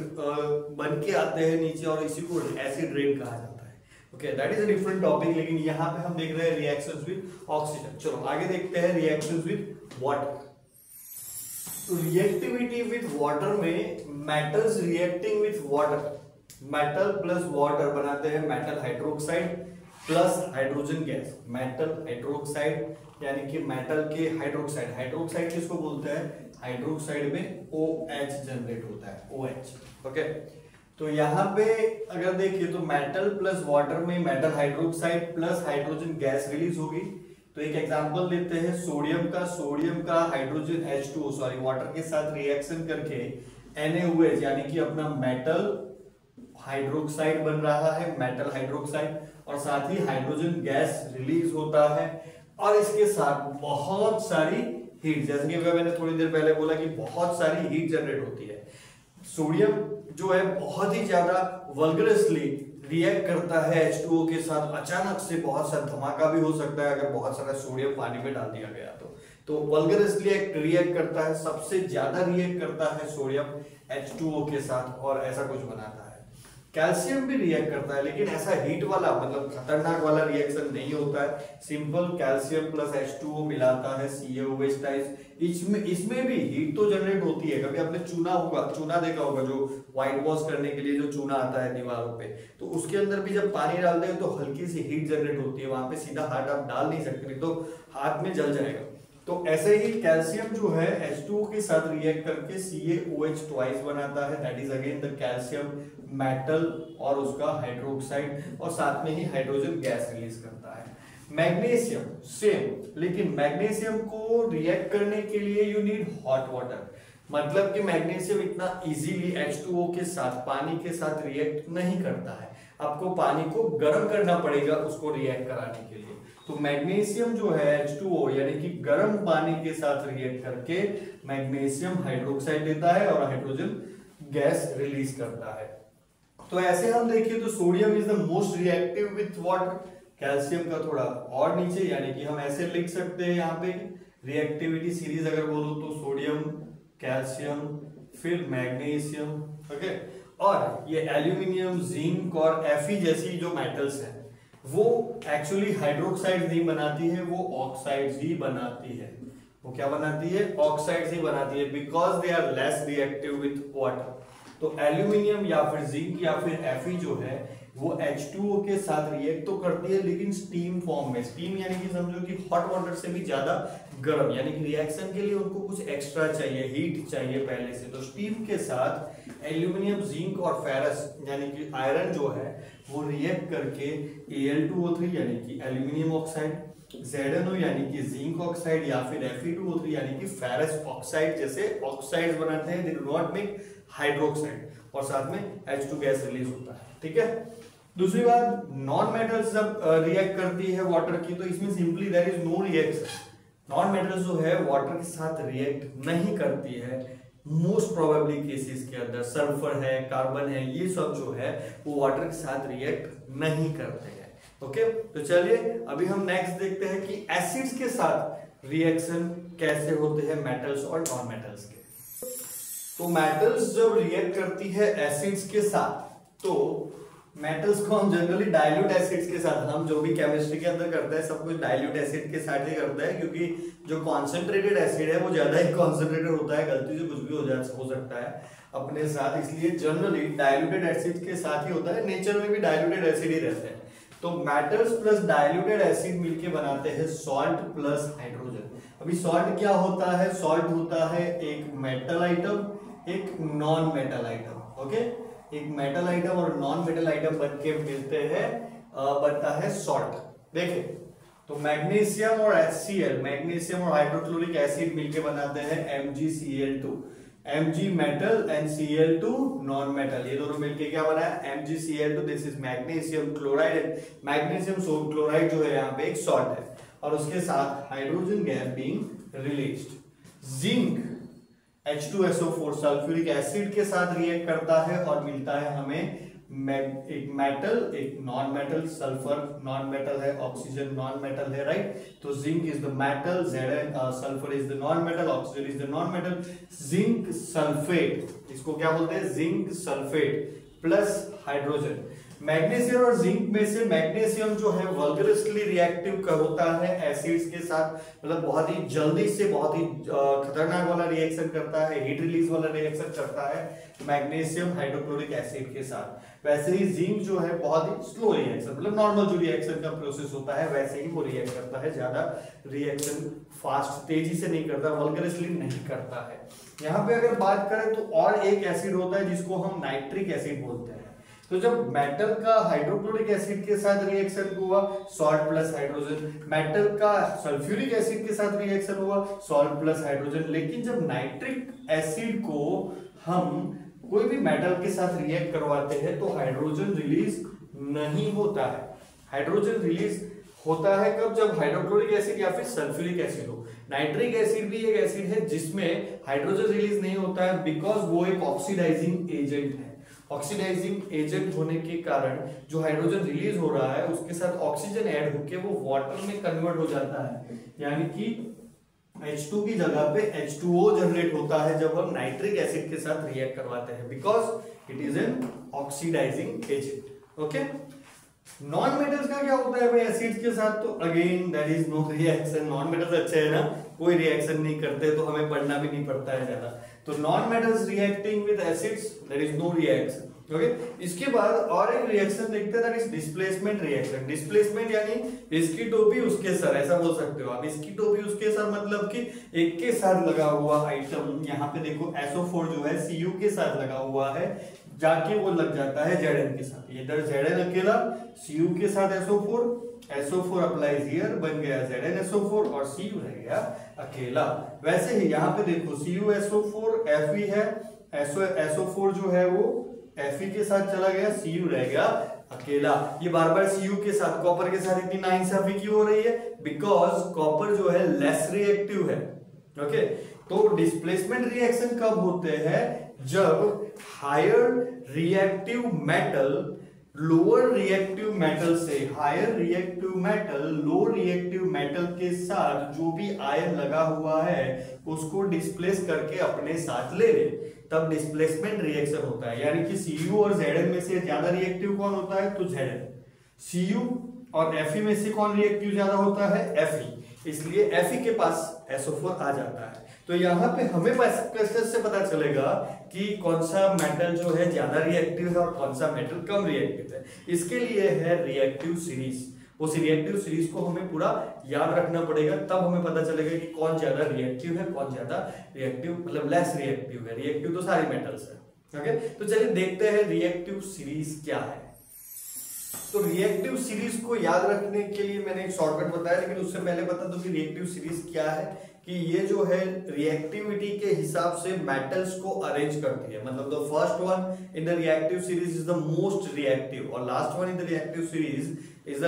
बन के आते हैं नीचे, और इसी को एसिड रेन कहा जाता है। Okay, that is a different topic, लेकिन यहाँ पे हम देख रहे हैं रिएक्शंस विद ऑक्सीजन। चलो आगे देखते हैं रिएक्शंस विद वाटर। तो रिएक्टिविटी विद वाटर में metals reacting with water, metal plus water बनाते हैं metal hydroxide plus hydrogen gas. Metal hydroxide यानी कि मेटल के हाइड्रोक्साइड, हाइड्रोक्साइड किसको बोलते हैं, हाइड्रोक्साइड में OH जनरेट होता है, OH। ओके, तो यहाँ पे अगर देखिए तो मेटल प्लस वाटर में metal hydroxide plus hydrogen gas release होगी। तो एक एग्जांपल लेते हैं सोडियम का हाइड्रोजन H2O वाटर के साथ रिएक्शन करके NaOH यानी कि अपना मेटल हाइड्रोक्साइड बन रहा है, मेटल हाइड्रोक्साइड, और साथ ही हाइड्रोजन गैस रिलीज होता है, और इसके साथ बहुत सारी हीट, जैसे कि मैंने थोड़ी देर पहले बोला कि बहुत सारी हीट जनरेट होती है। सोडियम जो है बहुत ही ज्यादा वल्गरसली रिएक्ट करता है H2O के साथ, अचानक से बहुत सारा धमाका भी हो सकता है अगर बहुत सारा सोडियम पानी में डाल दिया गया तो वल्गरसली रिएक्ट करता है, सबसे ज्यादा रिएक्ट करता है सोडियम H2O के साथ और ऐसा कुछ बनाता है। कैल्शियम भी रिएक्ट करता है, लेकिन ऐसा हीट वाला मतलब खतरनाक वाला रिएक्शन नहीं होता है। सिंपल कैल्शियम प्लस H2O मिलाता है CaOH टाइप, इसमें भी हीट तो जनरेट होती है। कभी आपने चूना देखा होगा, जो व्हाइट वॉश करने के लिए जो चूना आता है दीवारों पे, तो उसके अंदर भी जब पानी डालते हैं तो हल्की सी हीट जनरेट होती है। वहां पे सीधा हाथ आप डाल नहीं सकते, तो हाथ में जल जाएगा। तो ऐसे ही कैल्शियम जो है H2O के साथ रिएक्ट करके CaOH ट्वाइस बनाता है, that is again the calcium metal और उसका हाइड्रोक्साइड, और साथ में ही हाइड्रोजन गैस रिलीज करता है। मैग्नीशियम सेम, लेकिन मैग्नीशियम को रिएक्ट करने के लिए यू नीड हॉट वाटर। मतलब कि मैग्नीशियम इतना इजीली H2O के साथ पानी के साथ रिएक्ट नहीं करता है, आपको पानी को गर्म करना पड़ेगा उसको रिएक्ट कराने के लिए। तो मैग्नीशियम जो है H2O यानी कि गर्म पानी के साथ रिएक्ट करके मैग्नीशियम हाइड्रोक्साइड देता है और हाइड्रोजन गैस रिलीज करता है। तो ऐसे हम देखिए तो sodium is the most reactive with water, calcium का थोड़ा और नीचे, यानी कि हम ऐसे लिख सकते हैं यहाँ पे रिएक्टिविटी सीरीज अगर बोलो तो सोडियम, कैल्शियम, फिर मैग्नीशियम। ओके, और ये एल्यूमिनियम, जिंक और Fe जैसी जो मेटल्स हैं वो एक्चुअली हाइड्रोक्साइड नहीं बनाती है, वो ऑक्साइड्स ही बनाती है। वो क्या बनाती है, ऑक्साइड्स ही बनाती है, because they are less reactive with water. तो एल्यूमिनियम या फिर जिंक या फिर Fe जो है वो H2O के साथ रिएक्ट तो करती है, लेकिन स्टीम फॉर्म में। स्टीम यानी कि समझो कि हॉट वाटर से भी ज्यादा गर्म, यानी कि रिएक्शन के लिए उनको कुछ एक्स्ट्रा चाहिए, हीट चाहिए पहले से। तो स्टीम के साथ एल्यूमिनियम, जिंक और फेरस यानी कि आयरन जो है वो रिएक्ट करके Al2O3 यानी कि एल्यूमिनियम ऑक्साइड, ZnO यानी कि जिंक ऑक्साइड या फिर Fe2O3 यानी कि फेरस ऑक्साइड जैसे ऑक्साइड्स बनाते हैं। They do not make hydroxide, और साथ में H2 गैस रिलीज होता है। ठीक है। दूसरी बात, नॉन मेटल्स जब रिएक्ट करती है वाटर की, तो इसमें simply there is no reaction. Non metals जो है वाटर के साथ रिएक्ट नहीं करती है मोस्ट प्रोबेबली केसेस के अंदर। सल्फर है, कार्बन है, ये सब जो है वो वाटर के साथ रिएक्ट नहीं करते हैं। ओके, तो चलिए अभी हम नेक्स्ट देखते हैं कि एसिड्स के साथ रिएक्शन कैसे होते हैं मेटल्स और नॉन मेटल्स के। तो मेटल्स जब रिएक्ट करती है एसिड्स के साथ, तो मेटल्स को हम जनरली डाइल्यूट एसिड्स के साथ, हम जो भी केमिस्ट्री के अंदर करते हैं सब कुछ डाइल्यूट एसिड के साथ ही करते हैं, क्योंकि जो कॉन्सेंट्रेटेड एसिड है वो ज्यादा ही कॉन्सेंट्रेटेड होता है, गलती से कुछ भी हो सकता है अपने साथ, इसलिए जनरली डाइल्यूटेड एसिड के साथ ही होता है। नेचर में भी डाइल्यूटेड एसिड ही रहते हैं। तो मेटल्स प्लस डाइल्यूटेड एसिड मिलके बनाते हैं सॉल्ट प्लस हाइड्रोजन। अभी सॉल्ट क्या होता है? सॉल्ट होता है एक मेटल आइटम, एक नॉन मेटल आइटम। ओके, एक मेटल आइटम और नॉन मेटल आइटम बनके मिलते हैं, बनता है सॉल्ट। देखिए, तो मैग्नीशियम और HCl, मैग्नीशियम और हाइड्रोक्लोरिक एसिड मिलके बनाते हैं MgCl2। Mg metal and Cl2 non metal, ये दोनों मिलके क्या बना है? MgCl2। This is magnesium chloride. Magnesium chloride जो है यहाँ पे एक सॉल्ट है, और उसके साथ hydrogen gas being released. Zinc H2SO4 sulphuric acid के साथ रिएक्ट करता है और मिलता है हमें एक मेटल, एक non metal. Sulphur non metal है, ऑक्सीजन नॉन मेटल है, राइट। तो zinc is the metal, sulphur is the non metal, oxygen is the non metal. Zinc sulphate, इसको क्या बोलते हैं? Zinc sulphate plus hydrogen. Magnesium और zinc में से मैग्नीशियम जो है वल्गरसली रिएक्टिव होता है एसिड्स के साथ, मतलब बहुत ही जल्दी से बहुत ही खतरनाक वाला रिएक्शन करता है, हीट रिलीज वाला रिएक्शन करता है मैग्नीशियम हाइड्रोक्लोरिक एसिड के साथ। वैसे ही जिंक जो है बहुत ही स्लो रिएक्शन, मतलब नॉर्मल जो रिएक्शन का प्रोसेस होता है वैसे ही वो रिएक्ट करता है, ज्यादा रिएक्शन फास्ट तेजी से नहीं करता, वल्गरसली नहीं करता है। यहाँ पे अगर बात करें तो और एक एसिड होता है जिसको हम नाइट्रिक एसिड बोलते हैं। तो जब मेटल का हाइड्रोक्लोरिक एसिड के साथ रिएक्शन हुआ, सॉल्ट प्लस हाइड्रोजन, मेटल का सल्फ्यूरिक एसिड के साथ रिएक्शन हुआ, सॉल्ट प्लस हाइड्रोजन। लेकिन जब नाइट्रिक एसिड को हम कोई भी मेटल के साथ रिएक्ट करवाते हैं तो हाइड्रोजन रिलीज नहीं होता है। हाइड्रोजन रिलीज होता है कब? जब हाइड्रोक्लोरिक एसिड या फिर सल्फ्यूरिक एसिड हो। नाइट्रिक एसिड भी एक एसिड है जिसमें हाइड्रोजन रिलीज नहीं होता है, बिकॉज वो एक ऑक्सीडाइजिंग एजेंट है। ऑक्सीडाइजिंग एजेंट होने के कारण जो हाइड्रोजन रिलीज हो रहा है उसके साथ ऑक्सीजन ऐड होके वो वाटर में कन्वर्ट हो जाता है, यानी कि H2 की जगह पे H2O जनरेट होता है जब हम नाइट्रिक एसिड के साथ रिएक्ट करवाते हैं, because it is an oxidising agent. Okay, non metals का क्या होता है भाई एसिड्स के साथ? तो again there is no reaction. Non metals अच्छे है ना, कोई रिएक्शन नहीं करते, तो हमें पढ़ना भी नहीं पड़ता है ज्यादा। तो non metals reacting with acids, there is no reaction. Okay, इसके बाद और एक रिएक्शन देखते हैं, that is displacement reaction. Displacement यानी इसकी टोपी उसके सर, ऐसा बोल सकते हो आप। इसकी टोपी उसके सर मतलब कि एक के साथ लगा हुआ आइटम, यहाँ पे देखो SO4 जो है Cu के साथ लगा हुआ है, जाके वो लग जाता है Zn के साथ। इधर Zn अकेला, Cu के साथ SO4 अप्लाइज हियर, बन गया ZnSO4 और Cu रह गया अकेला। वैसे ही यहाँ पे देखो CuSO4 Fe है, SO4 जो है वो Fe के साथ चला गया, Cu रह गया अकेला। ये बार बार Cu के साथ, कॉपर के साथ इतनी नाइंसाफी क्यों हो रही है? बिकॉज कॉपर जो है लेस रिएक्टिव है। ओके, तो डिस्प्लेसमेंट रिएक्शन कब होते हैं? जब higher reactive metal lower reactive metal से, higher reactive metal low reactive metal के साथ जो भी आयन लगा हुआ है उसको डिस्प्लेस करके अपने साथ ले ले, तब डिस्प्लेसमेंट रिएक्शन होता है। यानी कि Cu और Zn में से ज्यादा रिएक्टिव कौन होता है? तो Zn। Cu और Fe में से कौन रिएक्टिव ज्यादा होता है? Fe। इसलिए Fe के पास SO4 आ जाता है। तो यहाँ पे हमें क्वेश्चन से पता चलेगा कि कौन सा मेटल जो है ज्यादा रिएक्टिव है और कौन सा मेटल कम रिएक्टिव है। इसके लिए है रिएक्टिव सीरीज। उस रिएक्टिव सीरीज को हमें पूरा याद रखना पड़ेगा, तब हमें पता चलेगा कि कौन ज्यादा रिएक्टिव है, कौन ज्यादा रिएक्टिव मतलब लेस रिएक्टिव है। रिएक्टिव तो सारे मेटल्स है। ओके, तो चलिए देखते हैं रिएक्टिव सीरीज क्या है। तो रिएक्टिव सीरीज को याद रखने के लिए मैंने एक शॉर्टकट बताया, लेकिन उससे पहले बता दूं कि रिएक्टिव सीरीज क्या है। कि ये जो है रिएक्टिविटी के हिसाब से मेटल्स को अरेंज करती है। मतलब the first one in the reactive series is the most reactive और last one in the reactive series is the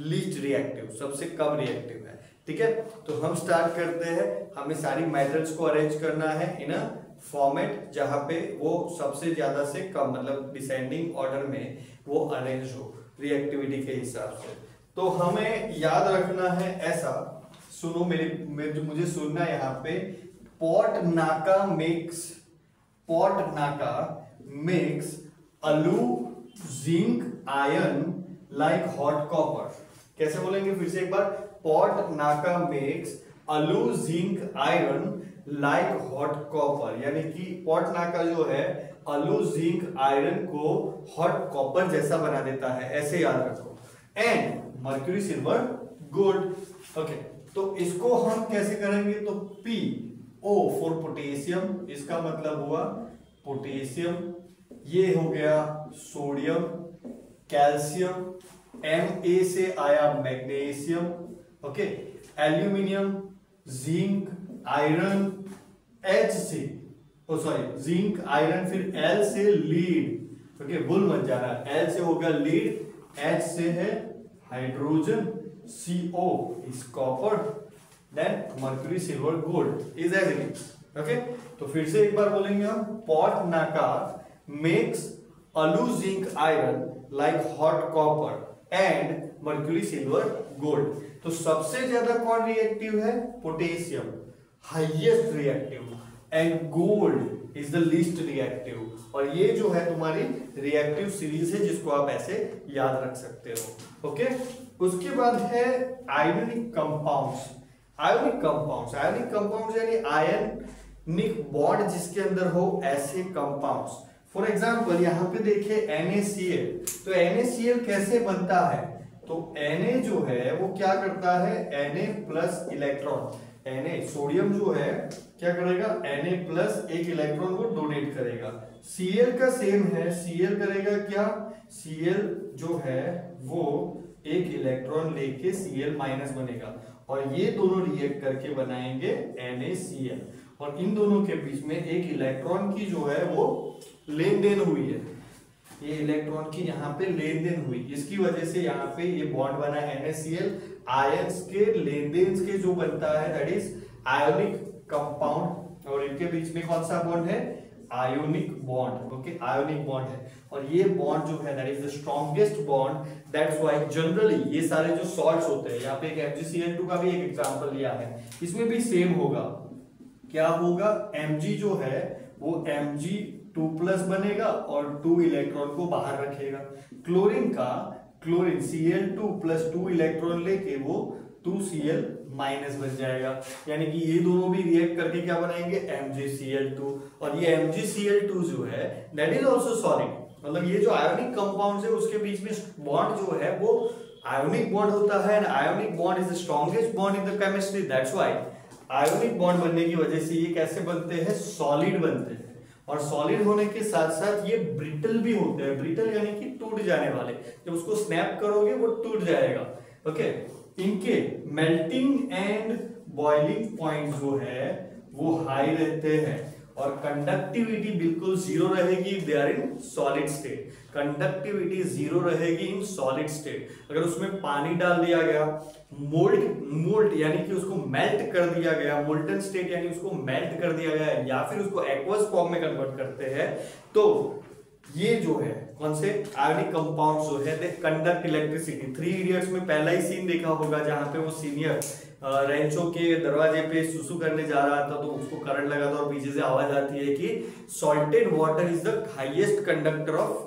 least reactive, सबसे कम रिएक्टिव है। ठीक है, तो हम स्टार्ट करते हैं। हमें सारी मेटल्स को अरेंज करना है इन अ फॉर्मेट जहां पे वो सबसे ज्यादा से कम मतलब डिसेंडिंग ऑर्डर में वो अरेंज हो रिएक्टिविटी के हिसाब से। तो हमें याद रखना है ऐसा, सुनो मुझे सुनना है यहाँ पे। पॉट नाका मेक्स अलू zinc iron like hot copper. कैसे बोलेंगे फिर से एक बार? पॉट नाका मेक्स अलू zinc iron like hot copper, यानी कि पॉट नाका जो है अलू जिंक आयरन को हॉट कॉपर जैसा बना देता है, ऐसे याद रखो। And mercury silver gold. Okay, तो इसको हम कैसे करेंगे? तो PO फॉर पोटेशियम, इसका मतलब हुआ पोटेशियम। ये हो गया सोडियम, कैल्शियम, Ma से आया magnesium. Okay, aluminium, zinc, iron, H से जिंक आयरन, फिर L से लीड। ओके, भूल मत जाना, L से होगा लीड, H से है hydrogen, CO is copper, then mercury silver gold is as it is. Okay, तो फिर से एक बार बोलेंगे हम। पॉट नाका makes alu zinc iron like hot copper and mercury silver gold। तो सबसे ज्यादा कौन रिएक्टिव है? Potassium, highest reactive, and gold is the least reactive. और ये जो है तुम्हारी रिएक्टिव सीरीज है जिसको आप ऐसे याद रख सकते हो। ओके, उसके बाद है आयोनिक कंपाउंड्स। आयोनिक कंपाउंड्स यानी आयनिक बॉन्ड जिसके अंदर हो ऐसे कंपाउंड्स। फॉर एग्जांपल यहाँ पे देखिए NaCl। तो NaCl कैसे बनता है? तो Na जो है वो क्या करता है? Na plus electron, Na sodium जो है क्या करेगा? Na प्लस एक इलेक्ट्रॉन को डोनेट करेगा। Cl का सेम है, Cl करेगा क्या? Cl जो है वो एक इलेक्ट्रॉन लेके Cl माइनस बनेगा और ये दोनों रिएक्ट करके बनाएंगे NaCl। और इन दोनों के बीच में एक इलेक्ट्रॉन की जो है वो लेन देन हुई है। ये इलेक्ट्रॉन की यहाँ पे लेन देन हुई, इसकी वजह से यहाँ पे ये बॉन्ड बना NaCl। आयंस के लेन देन के जो बनता है दैट इज आयोनिक कंपाउंड। और इनके बीच में कौन सा बॉन्ड है? Ionic bond. Okay, ionic bond है और ये बॉन्ड जो है that is the strongest bond. That's why generally ये सारे जो सॉल्ट्स होते हैं, यहाँ पे एक MgCl2 का भी एक एग्जांपल लिया है, इसमें भी सेम होगा। क्या होगा? Mg जो है वो Mg2+ बनेगा और 2 इलेक्ट्रॉन को बाहर रखेगा। क्लोरीन Cl2 + 2 इलेक्ट्रॉन लेके वो 2Cl- बन जाएगा। यानी कि ये दोनों भी रिएक्ट करके क्या बनाएंगे? MgCl2। और ये MgCl2 जो है दैट इज आल्सो सॉलिड। मतलब ये जो आयोनिक कंपाउंड्स है उसके बीच में बॉन्ड जो है वो आयोनिक बॉन्ड होता है। And ionic bond is the strongest bond in the chemistry. That's why ionic bond बनने की वजह से ये कैसे बनते हैं? सॉलिड बनते हैं। और सॉलिड होने के साथ साथ ये ब्रिटल भी होते हैं। ब्रिटल यानी कि टूट जाने वाले, जब उसको स्नैप करोगे वो टूट जाएगा। ओके, इनके मेल्टिंग एंड बॉइलिंग पॉइंट जो है वो हाई रहते हैं और कंडक्टिविटी बिल्कुल जीरो रहेगी they are in solid state. Conductivity zero रहेगी इन सॉलिड स्टेट। अगर उसमें पानी डाल दिया गया, मोल्ट यानी कि उसको मेल्ट कर दिया गया, मोल्टन स्टेट यानी उसको मेल्ट कर दिया गया, या फिर उसको एक्वस फॉर्म में कन्वर्ट करते हैं, तो ये जो है कौन से आयोनिक कंपाउंड्स जो है दे कंडक्ट इलेक्ट्रिसिटी। 3 इडियट्स में पहला ही सीन देखा होगा जहां पे वो सीनियर रेंचो के दरवाजे पे सुसु करने जा रहा था तो उसको करंट लगा था और पीछे से आवाज आती है कि salted water is the highest conductor of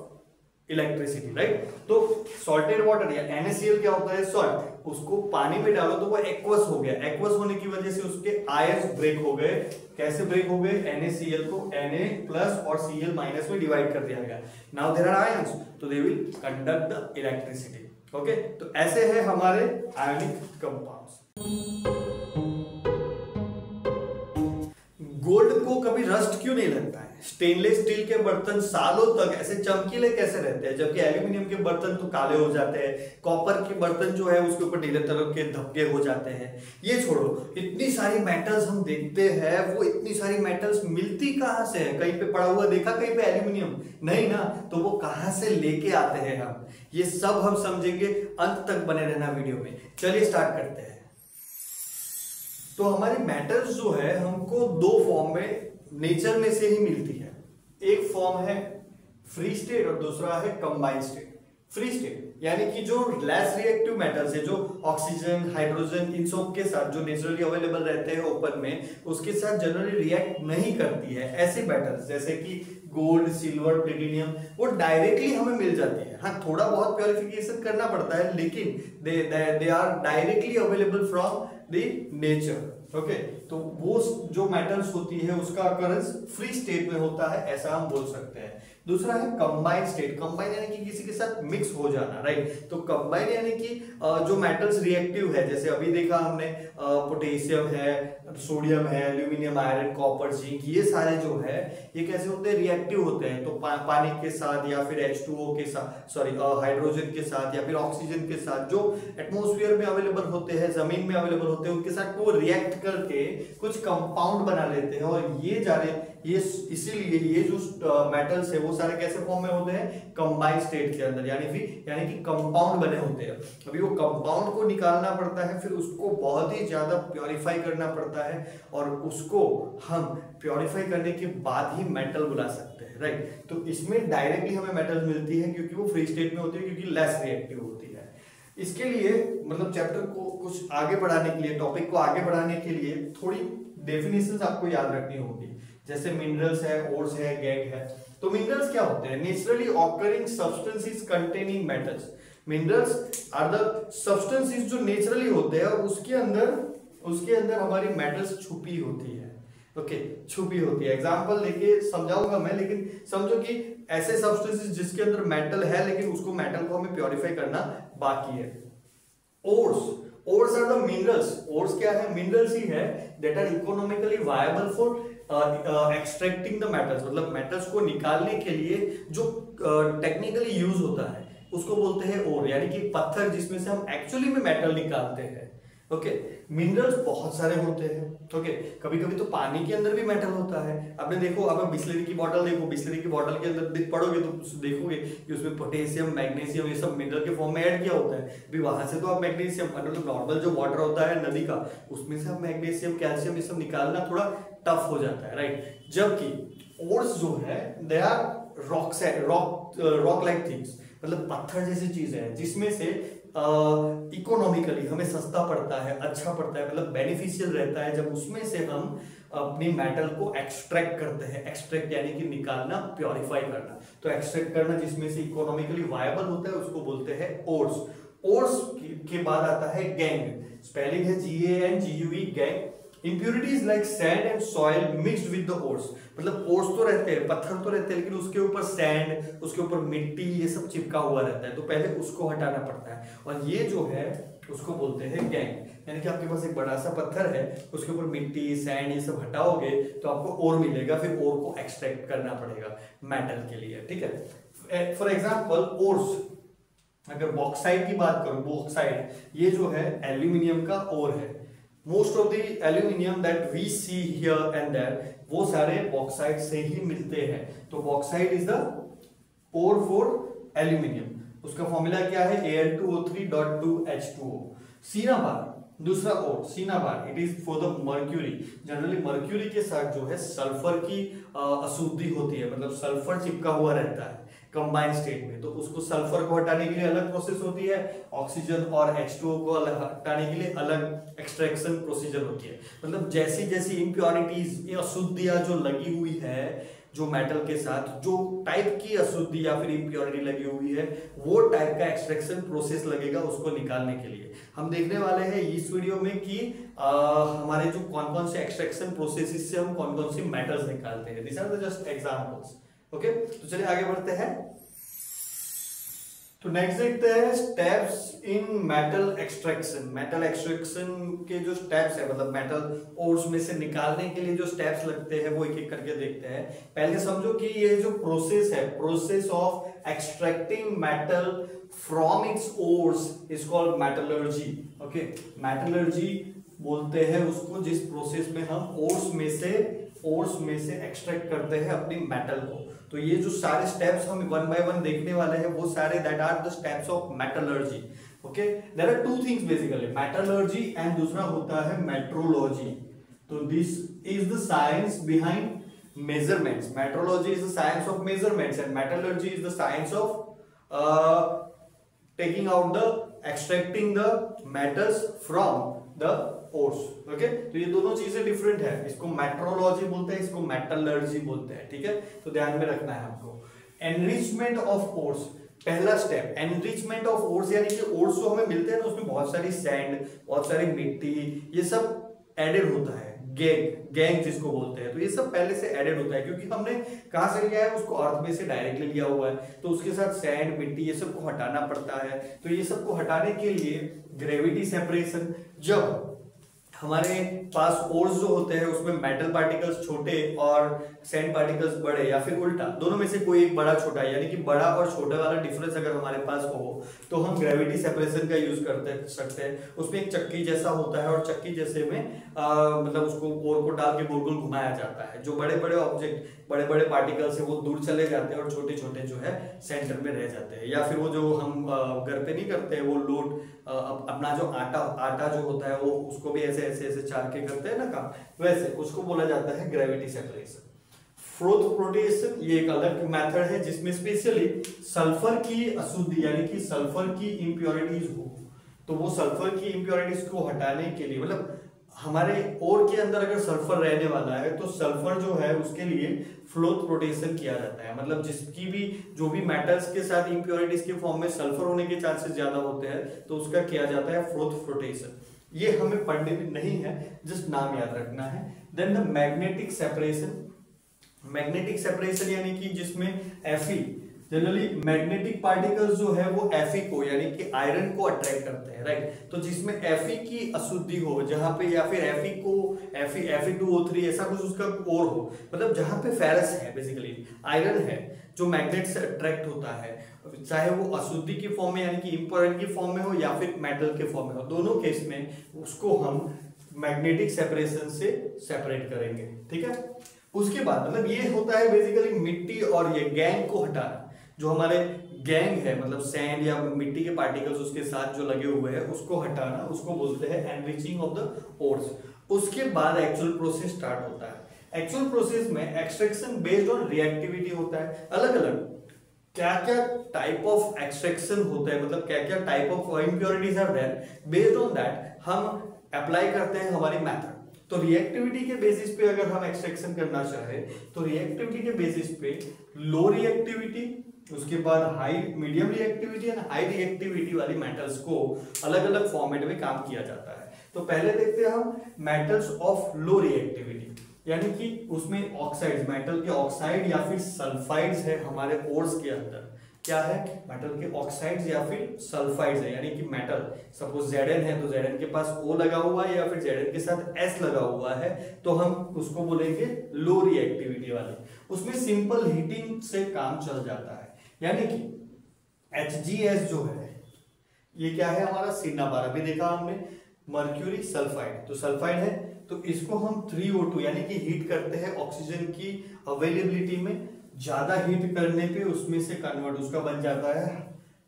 electricity, right. तो सॉल्टेड वाटर या NaCl क्या होता है, सॉल्ट, उसको पानी में डालो तो वो एक्वस हो गया, एक्वस होने की वजह से उसके आयंस ब्रेक हो गए। कैसे ब्रेक हो गए, NaCl को Na+ और Cl- में डिवाइड कर दिया गया। नाउ देयर आर आयंस, तो they will conduct the electricity. Okay, तो ऐसे है हमारे आयनिक कंपाउंड्स। गोल्ड को कभी रस्ट क्यों नहीं लगता है? स्टेनलेस स्टील के बर्तन सालों तक ऐसे चमकीले कैसे रहते हैं, जबकि एल्यूमिनियम के बर्तन तो काले हो जाते हैं। कॉपर के बर्तन जो है उसके ऊपर नीले तरह के धब्बे हो जाते हैं। ये छोड़ो, इतनी सारी मेटल्स हम देखते हैं, वो इतनी सारी मेटल्स मिलती कहां से है? कहीं पे पड़ा हुआ देखा कहीं पे एल्यूमिनियम? नहीं ना, तो वो कहां से लेके आते हैं हम, ये सब हम समझेंगे। अंत तक बने रहना वीडियो में। चलिए स्टार्ट करते हैं। तो हमारी मेटल्स जो है हमको दो फॉर्म में नेचर में से ही मिलती है। एक फॉर्म है फ्री स्टेट और दूसरा है कंबाइंड स्टेट। फ्री स्टेट यानी कि जो लेस रिएक्टिव मेटल्स है, जो ऑक्सीजन, हाइड्रोजन, इन सब के साथ जो नेचुरली अवेलेबल रहते हैं ओपन में, उसके साथ जनरली रिएक्ट नहीं करती है। ऐसी मेटल्स जैसे कि गोल्ड, सिल्वर, प्लेटिनियम, वो डायरेक्टली हमें मिल जाती है। हाँ, थोड़ा बहुत प्योरिफिकेशन करना पड़ता है, लेकिन they are directly available from the nature. Okay, तो वो जो मेटल्स होती है उसका अकरेंस फ्री स्टेट में होता है, ऐसा हम बोल सकते हैं। दूसरा है कंबाइंड स्टेट। कंबाइन यानी कि किसी के साथ मिक्स हो जाना, राइट। तो कंबाइन यानी कि जो मेटल्स रिएक्टिव है, जैसे अभी देखा हमने पोटेशियम है, सोडियम है, एल्यूमिनियम, आयरन, कॉपर, जिंक, ये सारे जो है ये कैसे होते हैं, रिएक्टिव होते हैं। तो पानी के साथ या फिर H2O के साथ, सॉरी हाइड्रोजन के साथ या फिर ऑक्सीजन के साथ, जो एटमॉस्फेयर में अवेलेबल होते हैं, जमीन में अवेलेबल होते हैं, उनके साथ वो रिएक्ट करके कुछ कंपाउंड बना लेते हैं। और ये इसीलिए ये जो मेटल्स है वो सारे कैसे फॉर्म में होते हैं, कंबाइंड स्टेट के अंदर, यानी कि कंपाउंड बने होते हैं। अभी वो कंपाउंड को निकालना पड़ता है, फिर उसको बहुत ही ज्यादा प्योरीफाई करना पड़ता है, और उसको हम प्योरीफाई करने के बाद ही मेटल बुला सकते हैं, राइट। तो इसमें डायरेक्टली हमें मेटल मिलती है क्योंकि वो फ्री स्टेट में होती है, क्योंकि लेस रिएक्टिव होती है। इसके लिए मतलब चैप्टर को कुछ आगे बढ़ाने के लिए, टॉपिक को आगे बढ़ाने के लिए थोड़ी डेफिनेशंस आपको याद रखनी होगी। जैसे मिनरल्स है, ओर्स है, गैंग है। तो मिनरल्स क्या होते हैं? Naturally occurring substances containing metals. Minerals are the substances जो नेचुरली होते हैं, उसके अंदर हमारी मेटल्स छुपी होती है। ओके, छुपी होती है। एग्जांपल लेके समझाऊंगा मैं, लेकिन समझो कि ऐसे सब्सटेंसेस जिसके अंदर मेटल है, लेकिन उसको मेटल को हमें प्योरीफाई करना बाकी है। Ores are the minerals. Ores क्या है? मिनरल्स ही है that are economically viable for extracting the metals. मतलब मेटल्स को निकालने के लिए जो टेक्निकली यूज होता है उसको बोलते हैं ओर, यानी कि पत्थर जिसमें से हम एक्चुअली में मेटल निकालते हैं। ओके, मिनरल्स बहुत सारे होते हैं। ओके, कभी कभी तो पानी के अंदर भी मेटल होता है। आपने देखो, आप बिस्लरी की बॉटल देखो, बिस्लरी की बॉटल के अंदर पढ़ोगे तो देखोगे कि उसमें पोटेशियम, मैग्नीशियम, ये सब मिनरल के फॉर्म में ऐड किया होता है। भी वहां से तो आप मैग्नीशियम, मतलब नॉर्मल जो वाटर होता है नदी का, उसमें से आप मैग्नीशियम, कैल्शियम, ये सब निकालना थोड़ा टफ हो जाता है, राइट। जबकि ओर्स जो है they are rock like things, मतलब पत्थर जैसी चीज है, जिसमें से इकोनॉमिकली हमें सस्ता पड़ता है, अच्छा पड़ता है, मतलब बेनिफिशियल रहता है जब उसमें से हम अपनी मेटल को एक्सट्रैक्ट करते हैं। एक्सट्रैक्ट यानी कि निकालना, प्योरीफाई करना। तो एक्सट्रैक्ट करना जिसमें से इकोनॉमिकली वायबल होता है उसको बोलते हैं ओर्स। ओर्स के बाद आता है गैंग। स्पेलिंग है GANGUE, gang. Impurities like sand and soil mixed with the ores, मतलब ओर्स तो रहते हैं, पत्थर तो रहते हैं, लेकिन उसके ऊपर सैंड, उसके ऊपर मिट्टी, ये सब चिपका हुआ रहता है। तो पहले उसको हटाना पड़ता है, और ये जो है उसको बोलते हैं गैंग। यानी कि आपके पास एक बड़ा सा पत्थर है, उसके ऊपर मिट्टी, सैंड, ये सब हटाओगे तो आपको ओर मिलेगा, फिर ओर को एक्सट्रैक्ट करना पड़ेगा मेटल के लिए, ठीक है। फॉर एग्जाम्पल ओर्स, अगर बॉक्साइट की बात करूं, बॉक्साइट ये जो है एल्यूमिनियम का ओर है। Most of the aluminium that we see here and there, वो सारे बॉक्साइट से ही मिलते हैं। तो bauxite is the ore for aluminium. उसका फॉर्मूला क्या है? Al2O3.2H2O। सिनाबार दूसरा ore, cinnabar, it is for the mercury. Generally mercury के साथ जो है सल्फर की अशुद्धि होती है, मतलब सल्फर चिपका हुआ रहता है कंबाइंड स्टेट में, तो उसको सल्फर को हटाने के लिए अलग प्रोसेस होती है, ऑक्सीजन और H2O को अलग हटाने के लिए अलग एक्सट्रैक्शन प्रोसीजर होती है। मतलब जैसी जैसी इम्प्योरिटीज, अशुद्धियां जो लगी हुई है, जो मेटल के साथ जो टाइप की अशुद्धि या फिर इम्प्योरिटी लगी हुई है वो टाइप का एक्सट्रैक्शन प्रोसेस लगेगा उसको निकालने के लिए। हम देखने वाले हैं इस वीडियो में कि हमारे जो कौन कौन से एक्सट्रैक्शन प्रोसेस से हम कौन कौन सी मेटल्स निकालते हैं। This are the just examples. Okay, तो चलिए आगे बढ़ते हैं। तो नेक्स्ट देखते हैं steps in metal extraction. Metal extraction के जो स्टेप्स है मतलब मेटल ओर्स में से निकालने के लिए जो स्टेप्स लगते हैं वो एक एक करके देखते हैं। पहले समझो कि ये जो प्रोसेस है, process of extracting metal from its ores is called metallurgy. Okay, metallurgy बोलते हैं उसको जिस प्रोसेस में हम ओर्स में से एक्सट्रैक्ट करते हैं अपनी मेटल को। तो ये जो सारे स्टेप्स हम वन बाय वन देखने वाले हैं वो सारे that are the steps of metallurgy. Okay, there are two things basically, metallurgy and दूसरा होता है मेट्रोलॉजी। तो this is the science behind measurements. Metrology is the science of measurements and metallurgy is the science of taking out the extracting the metals from the ores। Okay, तो ये दोनों चीजें different है। इसको मेट्रोलॉजी बोलते हैं, इसको मेटलर्जी बोलते हैं। ठीक है, तो ध्यान में रखना है हमको। एनरिचमेंट ऑफ ओर्स, पहला स्टेप एनरिचमेंट ऑफ ओर्स, यानी कि ओर्स जो हमें मिलते हैं ना उसमें बहुत सारी सैंड, बहुत सारी मिट्टी, ये सब एडेड होता है। गैंग जिसको बोलते हैं, तो ये सब पहले से एडेड होता है क्योंकि हमने कहां से लिया है, उसको अर्थ में से डायरेक्टली लिया हुआ है। तो उसके साथ सैंड, मिट्टी, ये सब को हटाना पड़ता है। तो ये सब को हटाने के लिए ग्रेविटी सेपरेशन, जब हमारे पास ओर्स जो होते हैं उसमें मेटल पार्टिकल्स छोटे और सैंड पार्टिकल्स बड़े, या फिर उल्टा दोनों में से कोई एक बड़ा छोटा, यानी कि बड़ा और छोटे वाला डिफरेंस अगर हमारे पास हो तो हम ग्रेविटी सेपरेशन का यूज करते सकते हैं। उसमें एक चक्की जैसा होता है और चक्की जैसे में मतलब उसको ओर को डाल के गोल गोल घुमाया जाता है। जो बड़े बड़े ऑब्जेक्ट, बड़े बड़े पार्टिकल्स है वो दूर चले जाते हैं और छोटे छोटे जो है सेंटर में रह जाते हैं। या फिर वो जो हम घर पे नहीं करते हैं वो लोड, अपना जो आटा जो होता है वो उसको भी ऐसे ऐसे ऐसे चार के करते हैं ना काम, वैसे उसको बोला जाता है ग्रेविटी सेपरेशन। फ्रोथ फ्लोटेशन ये एक अलग मेथड है जिसमें स्पेशली सल्फर की अशुद्धि यानी कि सल्फर की इम्प्योरिटीज हो, तो वो सल्फर की इम्प्योरिटीज को हटाने के लिए, मतलब हमारे ओर के अंदर अगर सल्फर रहने वाला है तो सल्फर जो है उसके लिए फ्लोथ फ्लोटेशन किया जाता है। मतलब जिसकी भी जो भी मेटल्स के साथ इम्प्योरिटीज के फॉर्म में सल्फर होने के चांसेस ज्यादा होते हैं तो उसका किया जाता है फ्लोथ फ्लोटेशन। ये हमें पढ़ने में नहीं है, जस्ट नाम याद रखना है। Then the magnetic separation, magnetic separation यानी कि जिसमें Fe, जनरली मैग्नेटिक पार्टिकल्स जो है वो Fe को यानी कि आयरन को अट्रैक्ट करते हैं, राइट। तो जिसमें Fe की अशुद्धि हो जहां पे, या फिर Fe को Fe2O3 ऐसा कुछ उसका और हो, मतलब जहां पे फेरस है बेसिकली आयरन है जो मैग्नेट से अट्रैक्ट होता है, चाहे वो अशुद्धि की फॉर्म में यानी कि इम्प्योरिटी की फॉर्म में हो या फिर मेटल के फॉर्म में हो, दोनों केस में उसको हम मैग्नेटिक सेपरेशन से सेपरेट करेंगे। ठीक है, उसके बाद मतलब ये होता है बेसिकली मिट्टी और ये गैंग को हटाना। जो हमारे गैंग है मतलब सैंड या मिट्टी के पार्टिकल्स उसके साथ जो लगे हुए हैं उसको हटाना, उसको बोलते हैं एनरिचिंग ऑफ द ओर्स। उसके बाद एक्चुअल प्रोसेस स्टार्ट होता है। एक्चुअल प्रोसेस में एक्सट्रैक्शन बेस्ड ऑन रिएक्टिविटी होता है। अलग अलग क्या क्या टाइप ऑफ एक्सट्रैक्शन होता है, मतलब क्या क्या type of impurities are there, based on that हम अप्लाई करते हैं हमारी मेथड। तो रिएक्टिविटी के बेसिस पे अगर हम एक्सट्रैक्शन करना चाहे तो रिएक्टिविटी के बेसिस पे लो रिएक्टिविटी, उसके बाद high medium reactivity and high reactivity वाली मेटल्स को अलग अलग फॉर्मेट में काम किया जाता है। तो पहले देखते हैं हम मेटल्स ऑफ लो रिएक्टिविटी, यानी कि उसमें ऑक्साइड्स, मेटल के ऑक्साइड या फिर सल्फाइड्स है हमारे ओर्स के अंदर। क्या है, मेटल के ऑक्साइड्स या फिर सल्फाइड्स है, यानी कि मेटल सपोज Zn है तो Zn के पास O लगा हुआ है या फिर Zn के साथ S लगा हुआ है, तो हम उसको बोलेंगे लो रिएक्टिविटी वाले। उसमें सिंपल हीटिंग से काम चल जाता है, यानी कि HgS जो है ये क्या है हमारा सिग्मा-12, अभी देखा हमने मर्क्यूरी सल्फाइड, तो सल्फाइड है तो इसको हम 3O2 यानी कि हीट करते हैं ऑक्सीजन की अवेलेबिलिटी में, ज्यादा हीट करने पे उसमें से कन्वर्ट उसका बन जाता है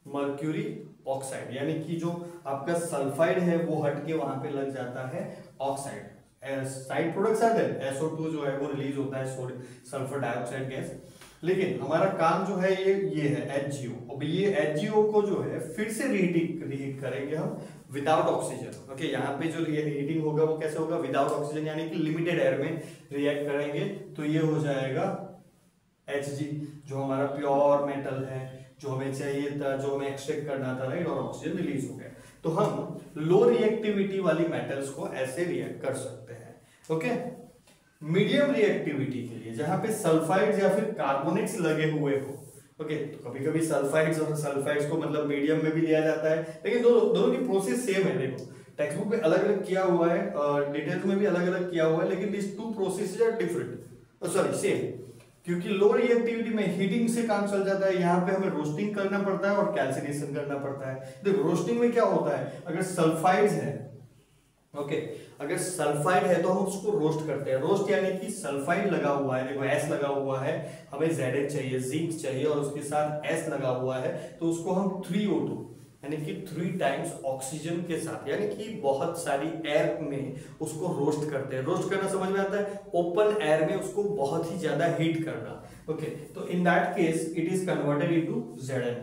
मर्क्यूरी ऑक्साइड, यानी कि जो आपका सल्फाइड है वो हट के वहां पे लग जाता है ऑक्साइड। साइड प्रोडक्ट्स आते हैं, SO2 जो है वो रिलीज होता है सल्फर डाइऑक्साइड गैस। लेकिन हमारा काम जो है ये है HgO। अब ये HgO को जो है फिर से रीहीट करेंगे हम विदाउट ऑक्सीजन। ओके, यहाँ पे जो हीटिंग होगा वो कैसे होगा, विदाउट ऑक्सीजन, यानी कि लिमिटेड एयर में रिएक्ट करेंगे, तो ये हो जाएगा Hg जो हमारा प्योर मेटल है, जो हमें चाहिए था, जो हमें एक्सट्रैक्ट करना था, राइट, और ऑक्सीजन रिलीज हो गया। तो हम लो रिएक्टिविटी वाली मेटल्स को ऐसे रिएक्ट कर सकते हैं। ओके, मीडियम रिएक्टिविटी के लिए जहां पे सल्फाइड्स या फिर कार्बोनेट्स लगे हुए हो, ओके, तो कभी कभी सल्फाइड्स और सल्फाइड्स को मतलब मीडियम में भी लिया जाता है, लेकिन दोनों की प्रोसेस सेम है। देखो टेक्स्ट बुक में अलग अलग किया हुआ है, डिटेल्स में भी अलग अलग किया हुआ है, लेकिन this two processes are different, sorry same, क्योंकि लो रिएक्टिविटी में हीटिंग से काम चल जाता है, यहाँ पे हमें रोस्टिंग करना पड़ता है और कैल्सिनेशन करना पड़ता है। देखो रोस्टिंग में क्या होता है, अगर सल्फाइड्स है, ओके, अगर सल्फाइड है तो हम उसको रोस्ट करते हैं। रोस्ट यानी कि सल्फाइड लगा हुआ है, देखो एस लगा हुआ है, हमें Zn चाहिए, जिंक चाहिए, और उसके साथ एस लगा हुआ है, तो उसको हम 3O2 यानी कि 3 टाइम्स ऑक्सीजन के साथ, यानी कि बहुत सारी एयर में उसको रोस्ट करते हैं। रोस्ट करना समझ में आता है, ओपन एयर में उसको बहुत ही ज्यादा हीट करना। ओके, तो in that case it is converted into Zn,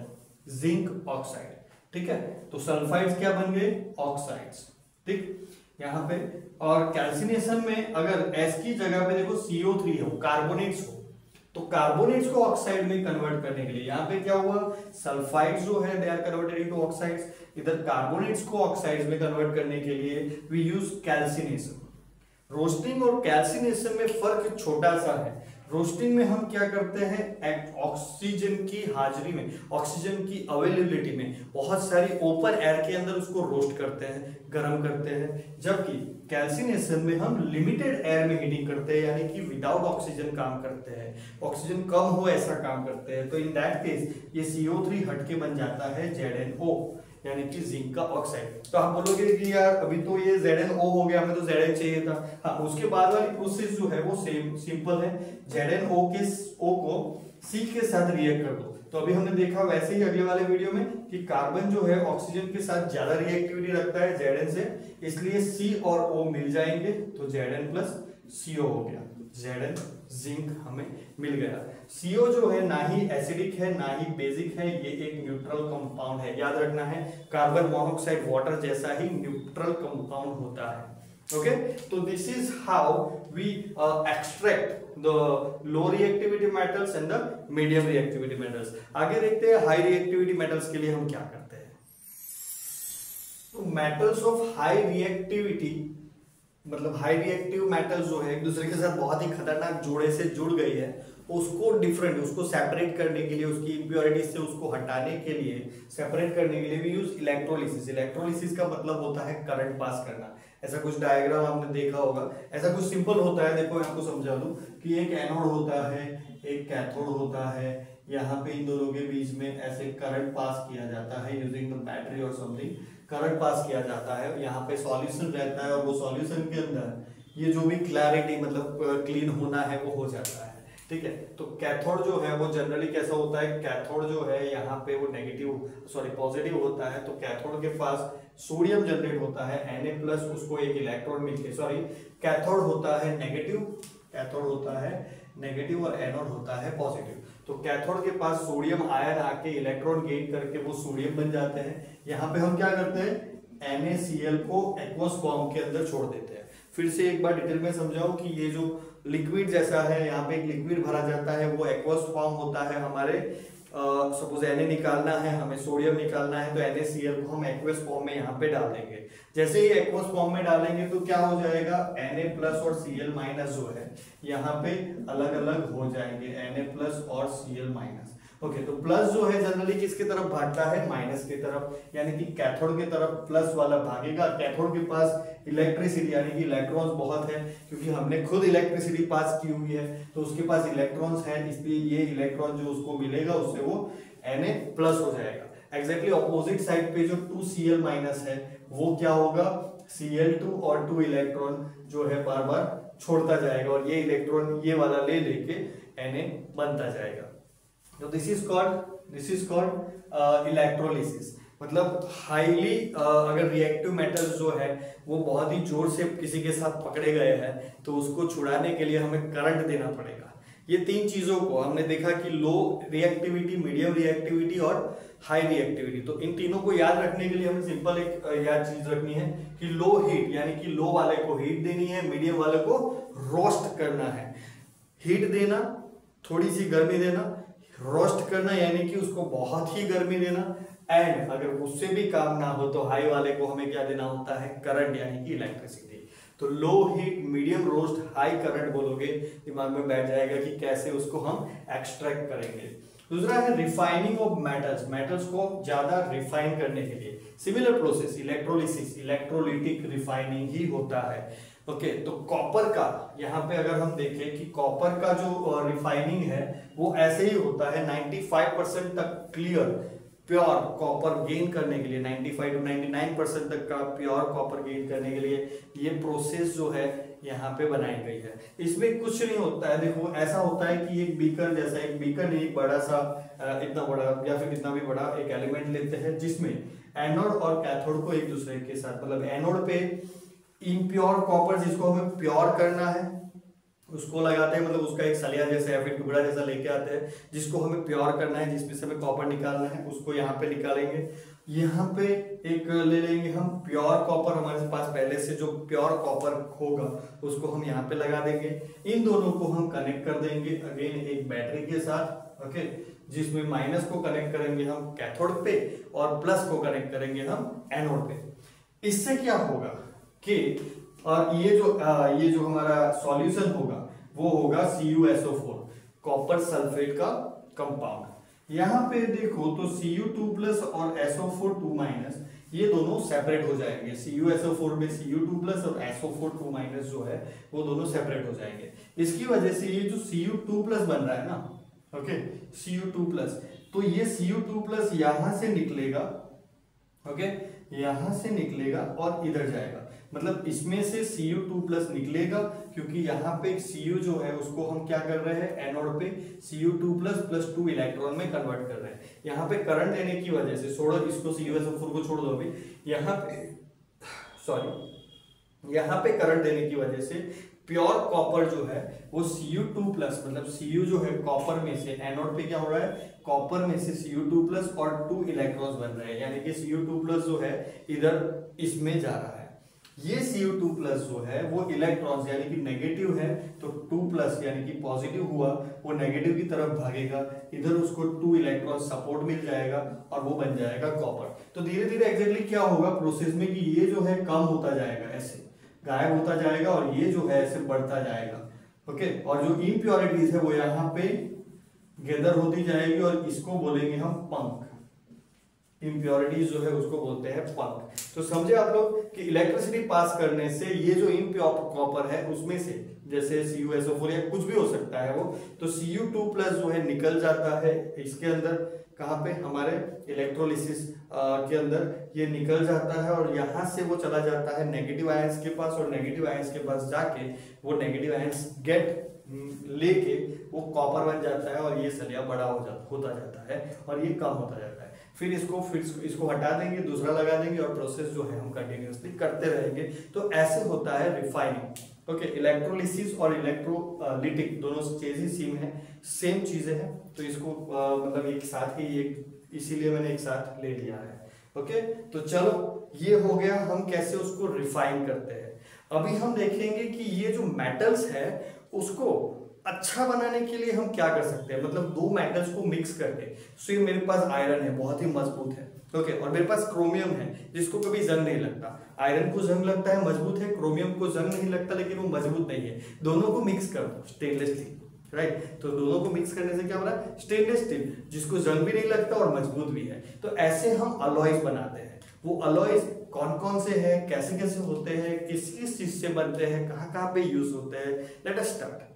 zinc oxide. ठीक है, तो सल्फाइड्स क्या बन गए, ऑक्साइड्स। ठीक, यहाँ पे, और कैल्सिनेशन में अगर एस की जगह पे देखो CO3 हो, कार्बोनेट्स हो, तो कार्बोनेट्स को ऑक्साइड में कन्वर्ट करने के लिए यहाँ पे क्या हुआ, सल्फाइड्स जो है they are converted into oxides, इधर कार्बोनेट्स को ऑक्साइड्स में कन्वर्ट करने के लिए वी यूज कैल्सिनेशन। रोस्टिंग और कैल्सिनेशन में फर्क छोटा सा है। रोस्टिंग में हम क्या करते हैं, ऑक्सीजन की हाजिरी में, ऑक्सीजन की अवेलेबिलिटी में बहुत सारी ओपन एयर के अंदर उसको रोस्ट करते हैं, गर्म करते हैं, जबकि कैल्सिनेशन में हम लिमिटेड एयर में हीटिंग करते हैं, यानी कि विदाउट ऑक्सीजन काम करते हैं, ऑक्सीजन कम हो ऐसा काम करते हैं। तो इन दैट केस ये CO3 हट के बन जाता है ZnO, यानी कि जिंक का ऑक्साइड। तो आप बोलोगे कि यार अभी तो ये ZnO हो गया, हमें तो Zn चाहिए था। हाँ, उसके बाद वाली प्रोसेस जो है वो सेम सिंपल है, ZnO के O को C के साथ रिएक्ट कर दो। तो अभी हमने देखा वैसे ही अगले वाले वीडियो में कि कार्बन जो है ऑक्सीजन के साथ ज्यादा रिएक्टिविटी रखता है Zn से, इसलिए C और O मिल जाएंगे, तो Zn प्लस CO हो गया, Zn जिंक हमें मिल गया। CO जो है ना ही एसिडिक है ना ही बेसिक है, ये एक न्यूट्रल कंपाउंड है, याद रखना है, कार्बन मोनोऑक्साइड वाटर जैसा ही न्यूट्रल कंपाउंड होता है। ओके, तो this is how we extract the low reactivity metals and the medium reactivity metals. आगे देखते हैं हाई रिएक्टिविटी मेटल्स के लिए हम क्या करते हैं। तो मेटल्स ऑफ हाई रिएक्टिविटी, मतलब हाई रिएक्टिव मेटल्स जो है एक दूसरे के साथ बहुत ही खतरनाक जोड़े से जुड़ गई है, उसको डिफरेंट, उसको सेपरेट करने के लिए, उसकी इम्प्योरिटीज से उसको हटाने के लिए, सेपरेट करने के लिए भी यूज इलेक्ट्रोलिसिस। इलेक्ट्रोलिसिस का मतलब होता है करंट पास करना। ऐसा कुछ डायग्राम आपने देखा होगा, ऐसा कुछ सिंपल होता है। देखो आपको समझा दूं कि एक एनोड होता है, एक कैथोड होता है, यहाँ पे इन दोनों के बीच में ऐसे करंट पास किया जाता है यूजिंग द बैटरी और समथिंग, करंट पास किया जाता है, यहाँ पे सॉल्यूशन रहता है, और वो सॉल्यूशन के अंदर ये जो भी क्लैरिटी मतलब क्लीन होना है वो हो जाता है। ठीक है, तो कैथोड जो है वो जनरली कैसा होता है, कैथोड जो है यहाँ पे वो पॉजिटिव होता है, तो कैथोड के पास सोडियम जनरेट होता है Na+, उसको एक इलेक्ट्रॉन मिलके, कैथोड होता है नेगेटिव, कैथोड होता है नेगेटिव और एनोड होता है पॉजिटिव। तो कैथोड के पास सोडियम आयन आके इलेक्ट्रॉन गेन करके वो सोडियम बन जाते हैं। यहाँ पे हम क्या करते हैं, NaCl को एक्वस फॉर्म के अंदर छोड़ देते हैं। फिर से एक बार डिटेल में समझाऊं कि ये जो लिक्विड जैसा है, यहाँ पे एक लिक्विड भरा जाता है, वो एक्वस फॉर्म होता है। हमारे सपोज Na निकालना है, हमें सोडियम निकालना है, तो NaCl को हम एक्वस फॉर्म में यहाँ पे डाल देंगे। जैसे ही एक्वस फॉर्म में डालेंगे तो क्या हो जाएगा, Na+ और Cl- जो है यहाँ पे अलग अलग हो जाएंगे, Na+ और Cl-। ओके, तो प्लस जो है जनरली किसके तरफ भागता है, माइनस की तरफ, यानी कि कैथोड की तरफ प्लस वाला भागेगा। कैथोड के पास इलेक्ट्रिसिटी यानी कि इलेक्ट्रॉन्स बहुत है, क्योंकि हमने खुद इलेक्ट्रिसिटी पास की हुई है, तो उसके पास इलेक्ट्रॉन्स है, इसलिए ये इलेक्ट्रॉन जो उसको मिलेगा उससे वो Na+ हो जाएगा। एग्जैक्टली ऑपोजिट साइड पे जो 2Cl- है वो क्या होगा, Cl2 और 2 इलेक्ट्रॉन जो है बार बार छोड़ता जाएगा, और ये इलेक्ट्रॉन ये वाला ले लेके Na बनता जाएगा। तो दिस इज कॉल्ड इलेक्ट्रोलिसिस। मतलब हाईली अगर रिएक्टिव मेटल्स जो है वो बहुत ही जोर से किसी के साथ पकड़े गए हैं, तो उसको छुड़ाने के लिए हमें करंट देना पड़ेगा। ये तीन चीजों को हमने देखा कि लो रिएक्टिविटी, मीडियम रिएक्टिविटी और हाई रिएक्टिविटी। तो इन तीनों को याद रखने के लिए हमें सिंपल एक याद चीज रखनी है कि लो हीट, यानी कि लो वाले को हीट देनी है, मीडियम वाले को रोस्ट करना है। हीट देना, थोड़ी सी गर्मी देना, रोस्ट करना यानी कि उसको बहुत ही गर्मी देना, एंड अगर उससे भी काम ना हो तो हाई वाले को हमें क्या देना होता है, करंट यानी कि इलेक्ट्रिसिटी। तो low heat, medium roast, high current बोलोगे, दिमाग में बैठ जाएगा कि कैसे उसको हम एक्सट्रैक्ट करेंगे। दूसरा है रिफाइनिंग ऑफ मेटल्स, मेटल्स को ज्यादा रिफाइन करने के लिए similar process electrolysis, electrolytic refining ही होता है। ओके, तो कॉपर का यहाँ पे अगर हम देखें कि कॉपर का जो रिफाइनिंग है वो ऐसे ही होता है, 95% तक क्लियर प्योर कॉपर गेन करने के लिए, 95 to 99% तक का प्योर कॉपर गेन करने के लिए ये प्रोसेस जो है यहाँ पे बनाई गई है। इसमें कुछ नहीं होता है, देखो ऐसा होता है कि एक बीकर जैसा, एक बीकर नहीं, एक बड़ा सा इतना बड़ा या फिर इतना भी बड़ा एक एलिमेंट लेते हैं जिसमें एनोड और कैथोड को एक दूसरे के साथ, मतलब एनोड पे इम्प्योर कॉपर जिसको हमें प्योर करना है उसको लगाते हैं, मतलब उसका एक सलिया जैसा या फिर टुकड़ा जैसा लेके आते हैं जिसको हमें प्योर करना है, जिसमें से हमें कॉपर निकालना है, उसको यहाँ पे निकालेंगे। यहाँ पे एक ले लेंगे हम प्योर कॉपर, हमारे पास पहले से जो प्योर कॉपर होगा उसको हम यहाँ पे लगा देंगे। इन दोनों को हम कनेक्ट कर देंगे अगेन एक बैटरी के साथ, ओके, जिसमें माइनस को कनेक्ट करेंगे हम कैथोड पे और प्लस को कनेक्ट करेंगे हम एनोड पे। इससे क्या होगा कि और ये जो हमारा सॉल्यूशन होगा वो होगा CuSO4, कॉपर सल्फेट का कंपाउंड। यहाँ पे देखो तो Cu2+ और SO4 ये दोनों सेपरेट हो जाएंगे, CuSO4 में Cu2+ और SO4 जो है वो दोनों सेपरेट हो जाएंगे। इसकी वजह से ये जो Cu2+ बन रहा है ना, ओके, Cu2+, तो ये Cu2+ यहां से निकलेगा, ओके, यहां से निकलेगा और इधर जाएगा, मतलब इसमें से Cu2+ निकलेगा क्योंकि यहाँ पे Cu जो है उसको हम क्या कर रहे हैं, एनोड पे Cu2+ + 2 इलेक्ट्रॉन में कन्वर्ट कर रहे हैं। यहाँ पे करंट देने की वजह से, छोड़ो इसको, CuSO4 को छोड़ दो अभी, यहाँ पे सॉरी, यहाँ पे करंट देने की वजह से प्योर कॉपर जो है वो Cu2+, मतलब Cu जो है कॉपर में से, एनोड पे क्या हो रहा है, कॉपर में से Cu2+ और 2 इलेक्ट्रॉन्स बन रहे हैं, यानी कि Cu2+ जो है इधर इसमें जा रहा है। ये Cu2+ जो है वो इलेक्ट्रॉन्स यानी कि नेगेटिव है, तो 2+ यानी कि पॉजिटिव हुआ, वो नेगेटिव की तरफ भागेगा, इधर उसको 2 इलेक्ट्रॉन सपोर्ट मिल जाएगा और वो बन जाएगा कॉपर। तो धीरे धीरे एग्जैक्टली क्या होगा प्रोसेस में कि ये जो है कम होता जाएगा, ऐसे गायब होता जाएगा और ये जो है ऐसे बढ़ता जाएगा, ओके, और जो इम्प्योरिटीज है वो यहाँ पे गैदर होती जाएगी और इसको बोलेंगे हम पंख। इम्प्योरिटीज जो है उसको बोलते हैं पंख। तो समझे आप लोग कि इलेक्ट्रिसिटी पास करने से ये जो इम्प्योर कॉपर है उसमें से, जैसे CuSO4 या कुछ भी हो सकता है वो, तो Cu2+ जो है निकल जाता है इसके अंदर, कहाँ पे, हमारे इलेक्ट्रोलिसिस के अंदर ये निकल जाता है और यहाँ से वो चला जाता है नेगेटिव आयंस के पास, और नेगेटिव आयंस के पास जाके वो नेगेटिव आयंस गेट लेके वो कॉपर बन जाता है और ये सलिया बड़ा होता जाता है और ये कम होता जाता है। फिर इसको हटा देंगे, दूसरा लगा देंगे और प्रोसेस जो है हम कंटिन्यूअसली करते रहेंगे। तो ऐसे होता है रिफाइनिंग, ओके। इलेक्ट्रोलिसिस और इलेक्ट्रोलिटिक दोनों सेम चीजें हैं, तो इसको मतलब एक साथ ही, इसीलिए मैंने एक साथ ले लिया है, ओके। तो चलो ये हो गया हम कैसे उसको रिफाइन करते हैं। अभी हम देखेंगे कि ये जो मेटल्स है उसको अच्छा बनाने के लिए हम क्या कर सकते हैं, मतलब दो मेटल्स को मिक्स करके। सो ये मेरे पास आयरन है, बहुत ही मजबूत है, ओके, और मेरे पास क्रोमियम है जिसको कभी जंग नहीं लगता। आयरन को जंग लगता है, मजबूत है, क्रोमियम को जंग नहीं लगता लेकिन वो मजबूत नहीं है। दोनों को मिक्स कर दो, स्टेनलेस स्टील, राइट। तो दोनों को मिक्स करने से क्या हो रहा है, स्टेनलेस स्टील जिसको जंग भी नहीं लगता और मजबूत भी है। तो ऐसे हम अलॉयज बनाते हैं। वो अलॉयज कौन कौन से हैं, कैसे कैसे होते हैं, किस किस चीज से बनते हैं, कहाँ कहाँ पे यूज होते हैं, let us start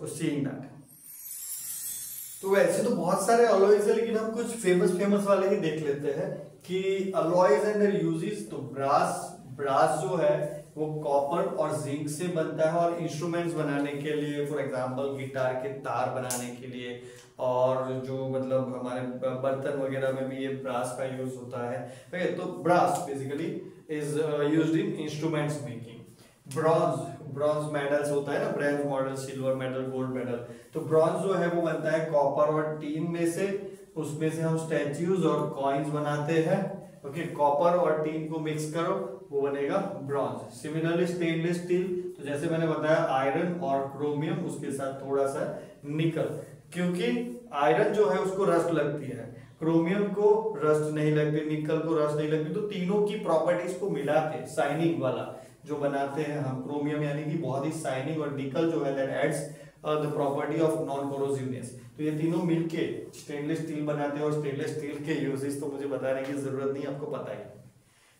seeing that. तो वैसे तो बहुत सारे अलॉयज है लेकिन हम कुछ फेमस वाले ही देख लेते हैं कि अलॉयज एंड देयर यूजेस। तो ब्रास जो है वो कॉपर और जिंक से बनता है और इंस्ट्रूमेंट्स बनाने के लिए, फॉर एग्जांपल गिटार के तार बनाने के लिए, और जो मतलब हमारे बर्तन वगैरह में भी ये ब्रास का यूज होता है। ओके, तो brass basically is used in instruments making. Bronze medals होता है ना, bronze model, silver medal, gold medal. तो ब्रॉन्ज जो है वो बनता है कॉपर और टीन में से, उसमें से हम स्टैच्यूज और कॉइन्स बनाते हैं। ओके, कॉपर और टीन को मिक्स करो वो बनेगा ब्रॉन्ज। सिमिलरली स्टेनलेस स्टील, तो जैसे मैंने बताया आयरन और क्रोमियम, उसके साथ थोड़ा सा निकल, क्योंकि आयरन जो है उसको रस्ट लगती है, क्रोमियम को रस्ट नहीं लगती, निकल को रस्ट नहीं लगती, तो तीनों की प्रॉपर्टीज को मिला के शाइनिंग वाला जो बनाते हैं हम, क्रोमियम यानी कि बहुत ही शाइनिंग, और निकल जो है that adds the property of non corrosiveness. तो ये तीनों मिलके स्टेनलेस स्टील बनाते हैं। और स्टेनलेस स्टील के यूजेस तो मुझे बताने की जरूरत नहीं, आपको पता ही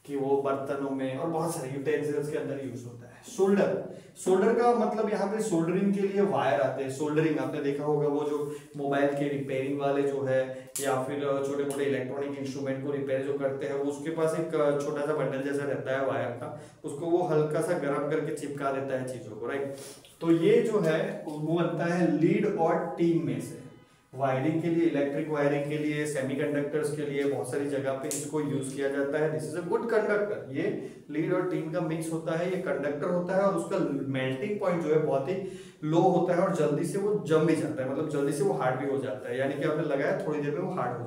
कि वो बर्तनों में और बहुत सारे यूटेंसिल्स के अंदर यूज होता है। सोल्डर, सोल्डर का मतलब यहाँ पे सोल्डरिंग के लिए वायर आते हैं। सोल्डरिंग आपने देखा होगा, वो जो मोबाइल के रिपेयरिंग वाले जो है या फिर छोटे मोटे इलेक्ट्रॉनिक इंस्ट्रूमेंट को रिपेयर जो करते हैं, वो उसके पास एक छोटा सा बंडल जैसा रहता है वायर का, उसको वो हल्का सा गर्म करके चिपका देता है चीजों को, राइट। तो ये जो है वो बनता है लीड और टीन में से। वायरिंग के लिए, इलेक्ट्रिक वायरिंग के लिए, सेमीकंडक्टर्स के लिए बहुत सारी जगह पे इसको यूज किया जाता है। This is a good conductor. ये लीड और टीन का मिक्स होता है, ये कंडक्टर होता है, और उसका मेल्टिंग पॉइंट जो है बहुत ही लो होता है, और जल्दी से वो जम भी जाता है, मतलब जल्दी से वो हार्ड भी हो जाता है, यानी कि आपने लगाया थोड़ी देर में वो हार्ड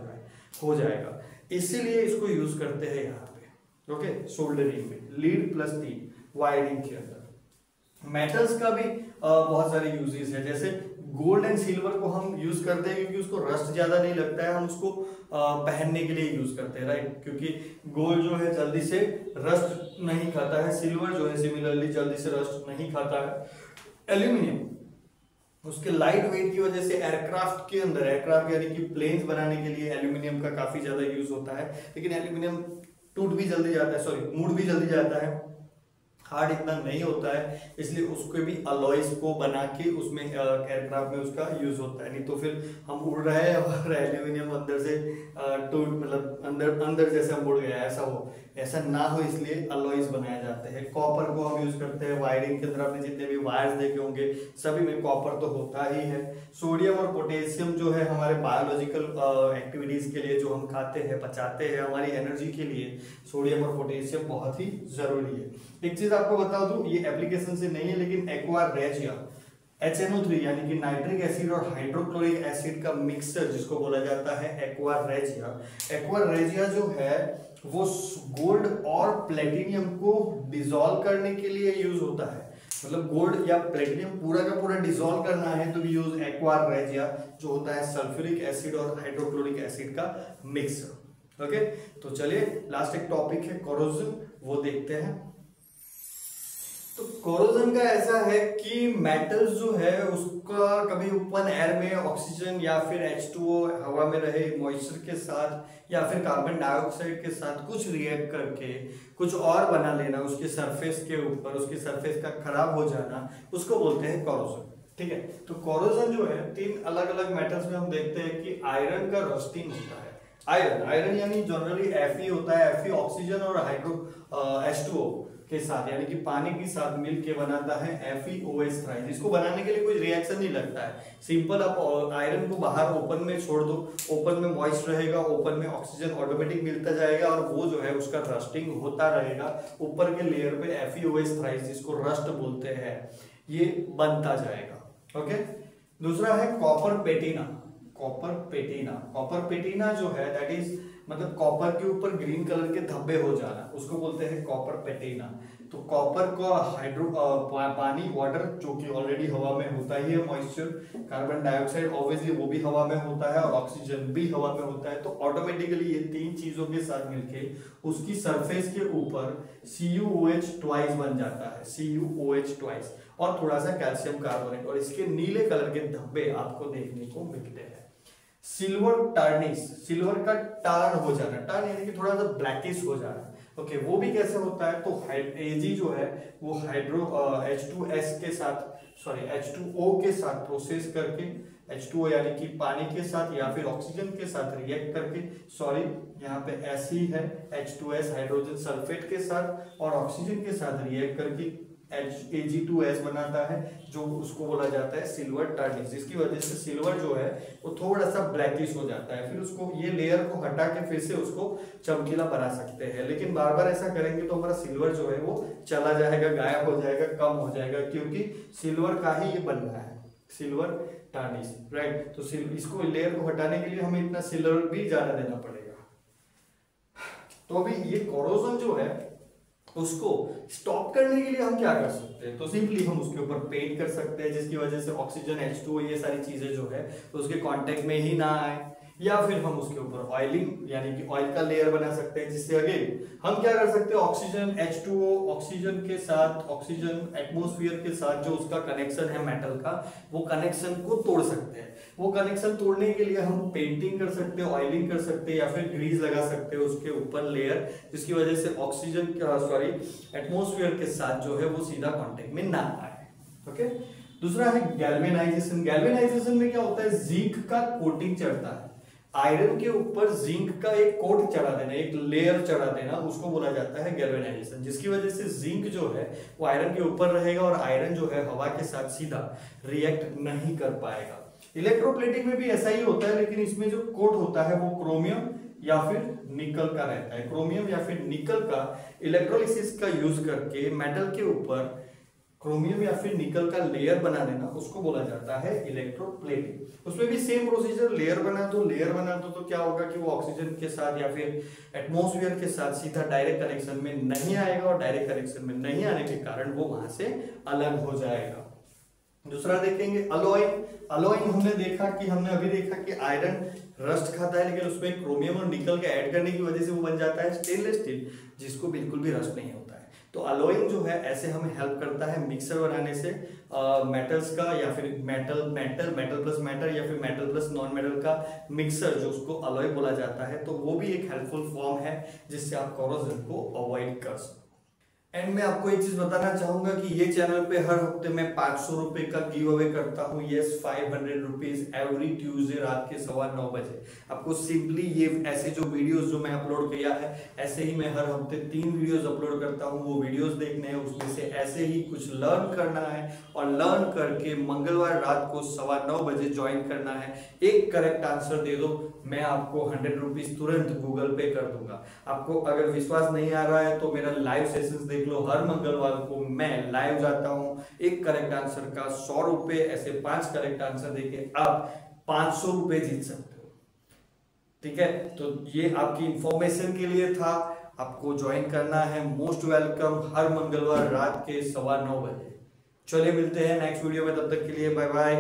हो जाएगा। इसीलिए इसको यूज करते हैं यहाँ पे, ओके, सोल्डरिंग में, लीड प्लस टीन वायरिंग के अंदर। मेटल्स का भी बहुत सारे यूजेस है, जैसे गोल्ड एंड सिल्वर को हम यूज करते हैं क्योंकि उसको रस्ट ज्यादा नहीं लगता है, हम उसको पहनने के लिए यूज करते हैं, राइट। क्योंकि गोल्ड जो है जल्दी से रस्ट नहीं खाता है, सिल्वर जो है सिमिलरली जल्दी से रस्ट नहीं खाता है। एल्यूमिनियम, उसके लाइट वेट की वजह से एयरक्राफ्ट के अंदर, एयरक्राफ्ट यानी कि प्लेन्स बनाने के लिए एल्यूमिनियम का काफी ज्यादा यूज होता है, लेकिन एल्यूमिनियम टूट भी जल्दी जाता है, सॉरी मुड़ भी जल्दी जाता है, हार्ड इतना नहीं होता है, इसलिए उसको भी अलॉयज को बना के उसमें एयरक्राफ्ट में उसका यूज होता है। नहीं तो फिर हम उड़ रहे हैं और एल्यूमिनियम अंदर से टूट, मतलब अंदर जैसे हम उड़ गया, ऐसा ना हो, इसलिए अलॉयज बनाए जाते हैं। कॉपर को हम यूज करते हैं वायरिंग के अंदर, आपने जितने भी वायर्स देखे होंगे सभी में कॉपर तो होता ही है। सोडियम और पोटेशियम जो है हमारे बायोलॉजिकल एक्टिविटीज के लिए, जो हम खाते हैं पचाते हैं, हमारी एनर्जी के लिए सोडियम और पोटेशियम बहुत ही जरूरी है। एक चीज आपको बता दूं, ये एप्लीकेशन से नहीं है, लेकिन एक्वा रेजिया HNO3 यानी कि नाइट्रिक एसिड और हाइड्रोक्लोरिक एसिड का मिक्सचर जिसको बोला जाता है एक्वा रेजिया, एक्वा रेजिया जो है वो गोल्ड और प्लेटिनियम को डिसॉल्व करने के लिए यूज होता है। मतलब गोल्ड या प्लेटिनियम पूरा का पूरा डिसॉल्व करना है तो भी यूज एक्वा रेजिया, जो होता है सल्फ्यूरिक एसिड और हाइड्रोक्लोरिक एसिड का मिक्सचर। ओके, तो चलिए लास्ट एक टॉपिक है कोरोजन, वो देखते हैं। तो कोरोजन का ऐसा है कि मेटल्स जो है उसका कभी ओपन एयर में ऑक्सीजन या फिर H2O हवा में रहे मॉइस्चर के साथ या फिर कार्बन डाइऑक्साइड के साथ कुछ रिएक्ट करके कुछ और बना लेना उसके सरफेस के ऊपर, उसके सरफेस का खराब हो जाना, उसको बोलते हैं कोरोजन। ठीक है, तो कोरोजन जो है तीन अलग अलग मेटल्स में हम देखते हैं कि आयरन का रस्टिंग होता है। आयरन यानी जनरली Fe होता है, Fe ऑक्सीजन और H2O के साथ यानी कि पानी के साथ मिलके बनाता है FeOH3। इसको बनाने के लिए कोई रिएक्शन नहीं लगता है, सिंपल आप आयरन को बाहर ओपन में छोड़ दो, ओपन में मॉइस्ट रहेगा, ओपन में ऑक्सीजन ऑटोमेटिक मिलता जाएगा और वो जो है उसका रस्टिंग होता रहेगा। ऊपर के लेयर पे FeOH3 जिसको रस्ट बोलते हैं ये बनता जाएगा। ओके, दूसरा है कॉपर पेटिना। कॉपर पेटिना जो है दैट इज मतलब कॉपर के ऊपर ग्रीन कलर के धब्बे हो जाना, उसको बोलते हैं कॉपर पेटिना। तो कॉपर को पानी, वाटर जो कि ऑलरेडी हवा में होता ही है, मॉइस्चर, कार्बन डाइऑक्साइड ऑब्वियसली वो भी हवा में होता है और ऑक्सीजन भी हवा में होता है, तो ऑटोमेटिकली ये तीन चीजों के साथ मिलके उसकी सरफेस के ऊपर CuOH बन जाता है, CuOH और थोड़ा सा कैल्शियम कार्बोनेट, और इसके नीले कलर के धब्बे आपको देखने को मिलते हैं। सिल्वर टर्निश, सिल्वर का टर्न हो जाना, टर्न यानी कि थोड़ा सा ब्लैकिश हो जाना। ओके, वो भी कैसे होता है, तो Ag जो है वो H2O के साथ प्रोसेस करके, H2O यानी कि पानी के साथ या फिर ऑक्सीजन के साथ रिएक्ट करके, सॉरी यहाँ पे ऐसे ही है, H2S हाइड्रोजन सल्फेट के साथ और ऑक्सीजन के साथ रिएक्ट करके Ag2S बनाता है, जो उसको बोला जाता है सिल्वर टर्निश, जिसकी वजह से सिल्वर जो है वो थोड़ा सा ब्लैकिश हो जाता है। फिर उसको ये लेयर को हटा के फिर से उसको चमकीला बना सकते हैं, लेकिन बार बार ऐसा करेंगे तो हमारा सिल्वर जो है वो चला जाएगा, गायब हो जाएगा, कम हो जाएगा, क्योंकि सिल्वर का ही ये बन रहा है, सिल्वर टर्निश, राइट। तो इसको लेयर को हटाने के लिए हमें इतना सिल्वर भी ज्यादा देना पड़ेगा। तो अभी ये कोरोजन जो है उसको स्टॉप करने के लिए हम क्या कर सकते हैं, तो सिंपली हम उसके ऊपर पेंट कर सकते हैं जिसकी वजह से ऑक्सीजन H2O ये सारी चीजें जो है तो उसके कांटेक्ट में ही ना आए, या फिर हम उसके ऊपर ऑयलिंग यानी कि ऑयल का लेयर बना सकते हैं जिससे अगेन हम क्या कर सकते हैं ऑक्सीजन H2O ऑक्सीजन के साथ ऑक्सीजन एटमॉस्फेयर के साथ जो उसका कनेक्शन है मेटल का वो कनेक्शन को तोड़ सकते हैं। वो कनेक्शन तोड़ने के लिए हम पेंटिंग कर सकते हैं, ऑयलिंग कर सकते हैं या फिर ग्रीस लगा सकते हैं उसके ऊपर लेयर जिसकी वजह से ऑक्सीजन एटमॉस्फेयर के साथ जो है वो सीधा कांटेक्ट में ना आए। ओके, दूसरा है गैल्वेनाइजेशन। गैल्वेनाइजेशन में क्या होता है जिंक का कोटिंग चढ़ता है, आयरन के ऊपर जिंक का एक कोट चढ़ा देना, एक लेयर चढ़ा देना, उसको बोला जाता है गैल्वेनाइजेशन, जिसकी वजह से जिंक जो है वो आयरन के ऊपर रहेगा और आयरन जो है हवा के साथ सीधा रिएक्ट नहीं कर पाएगा। इलेक्ट्रोप्लेटिंग में भी ऐसा ही होता है, लेकिन इसमें जो कोट होता है वो क्रोमियम या फिर निकल का रहता है। क्रोमियम या फिर निकल का इलेक्ट्रोलिसिस का यूज करके मेटल के ऊपर क्रोमियम या फिर निकल का लेयर बना देना उसको बोला जाता है इलेक्ट्रोप्लेटिंग। उसमें भी सेम प्रोसीजर, लेयर बना दो तो क्या होगा कि वो ऑक्सीजन के साथ या फिर एटमॉस्फेयर के साथ सीधा डायरेक्ट कनेक्शन में नहीं आएगा और डायरेक्ट कनेक्शन में नहीं आने के कारण वो वहां से अलग हो जाएगा। दूसरा देखेंगे अलॉइंग। अलॉइंग हमने अभी देखा कि आयरन रस्ट खाता है, लेकिन उसमें क्रोमियम और निकल के ऐड करने की वजह से वो बन जाता है स्टेनलेस स्टील जिसको बिल्कुल भी रस्ट नहीं होता है। तो अलॉइंग जो है ऐसे हमें हेल्प करता है मिक्सर बनाने से मेटल्स का या फिर मेटल प्लस मेटल या फिर मेटल प्लस नॉन मेटल का मिक्सर जो उसको अलॉय बोला जाता है, तो वो भी एक हेल्पफुल फॉर्म है जिससे आप कोरोजन को अवॉइड कर सकते। एंड मैं आपको एक चीज बताना चाहूंगा कि ये चैनल पे हर हफ्ते मैं 500 रुपए का गिव अवे करता हूँ। यस, 500 रुपीज एवरी ट्यूसडे रात के 9:15 बजे। आपको सिंपली ये ऐसे जो वीडियोस जो मैं अपलोड किया है ऐसे ही मैं हर हफ्ते 3 वीडियोस अपलोड करता हूँ, वो वीडियोस देखने हैं, उसमें से ऐसे ही कुछ लर्न करना है और लर्न करके मंगलवार रात को 9:15 बजे ज्वाइन करना है। एक करेक्ट आंसर दे दो, मैं आपको 100 रुपीज तुरंत गूगल पे कर दूंगा। आपको अगर विश्वास नहीं आ रहा है तो मेरा लाइव सेशंस देख लो, हर मंगलवार को मैं लाइव जाता हूं। एक करेक्ट आंसर का 100 रुपए, ऐसे 5 करेक्ट आंसर देके आप 500 रुपए जीत सकते हो। ठीक है, तो ये आपकी इंफॉर्मेशन के लिए था, आपको ज्वाइन करना है, मोस्ट वेलकम, हर मंगलवार रात के 9:15 बजे। चलिए मिलते हैं नेक्स्ट वीडियो में, तब तक के लिए बाय बाय।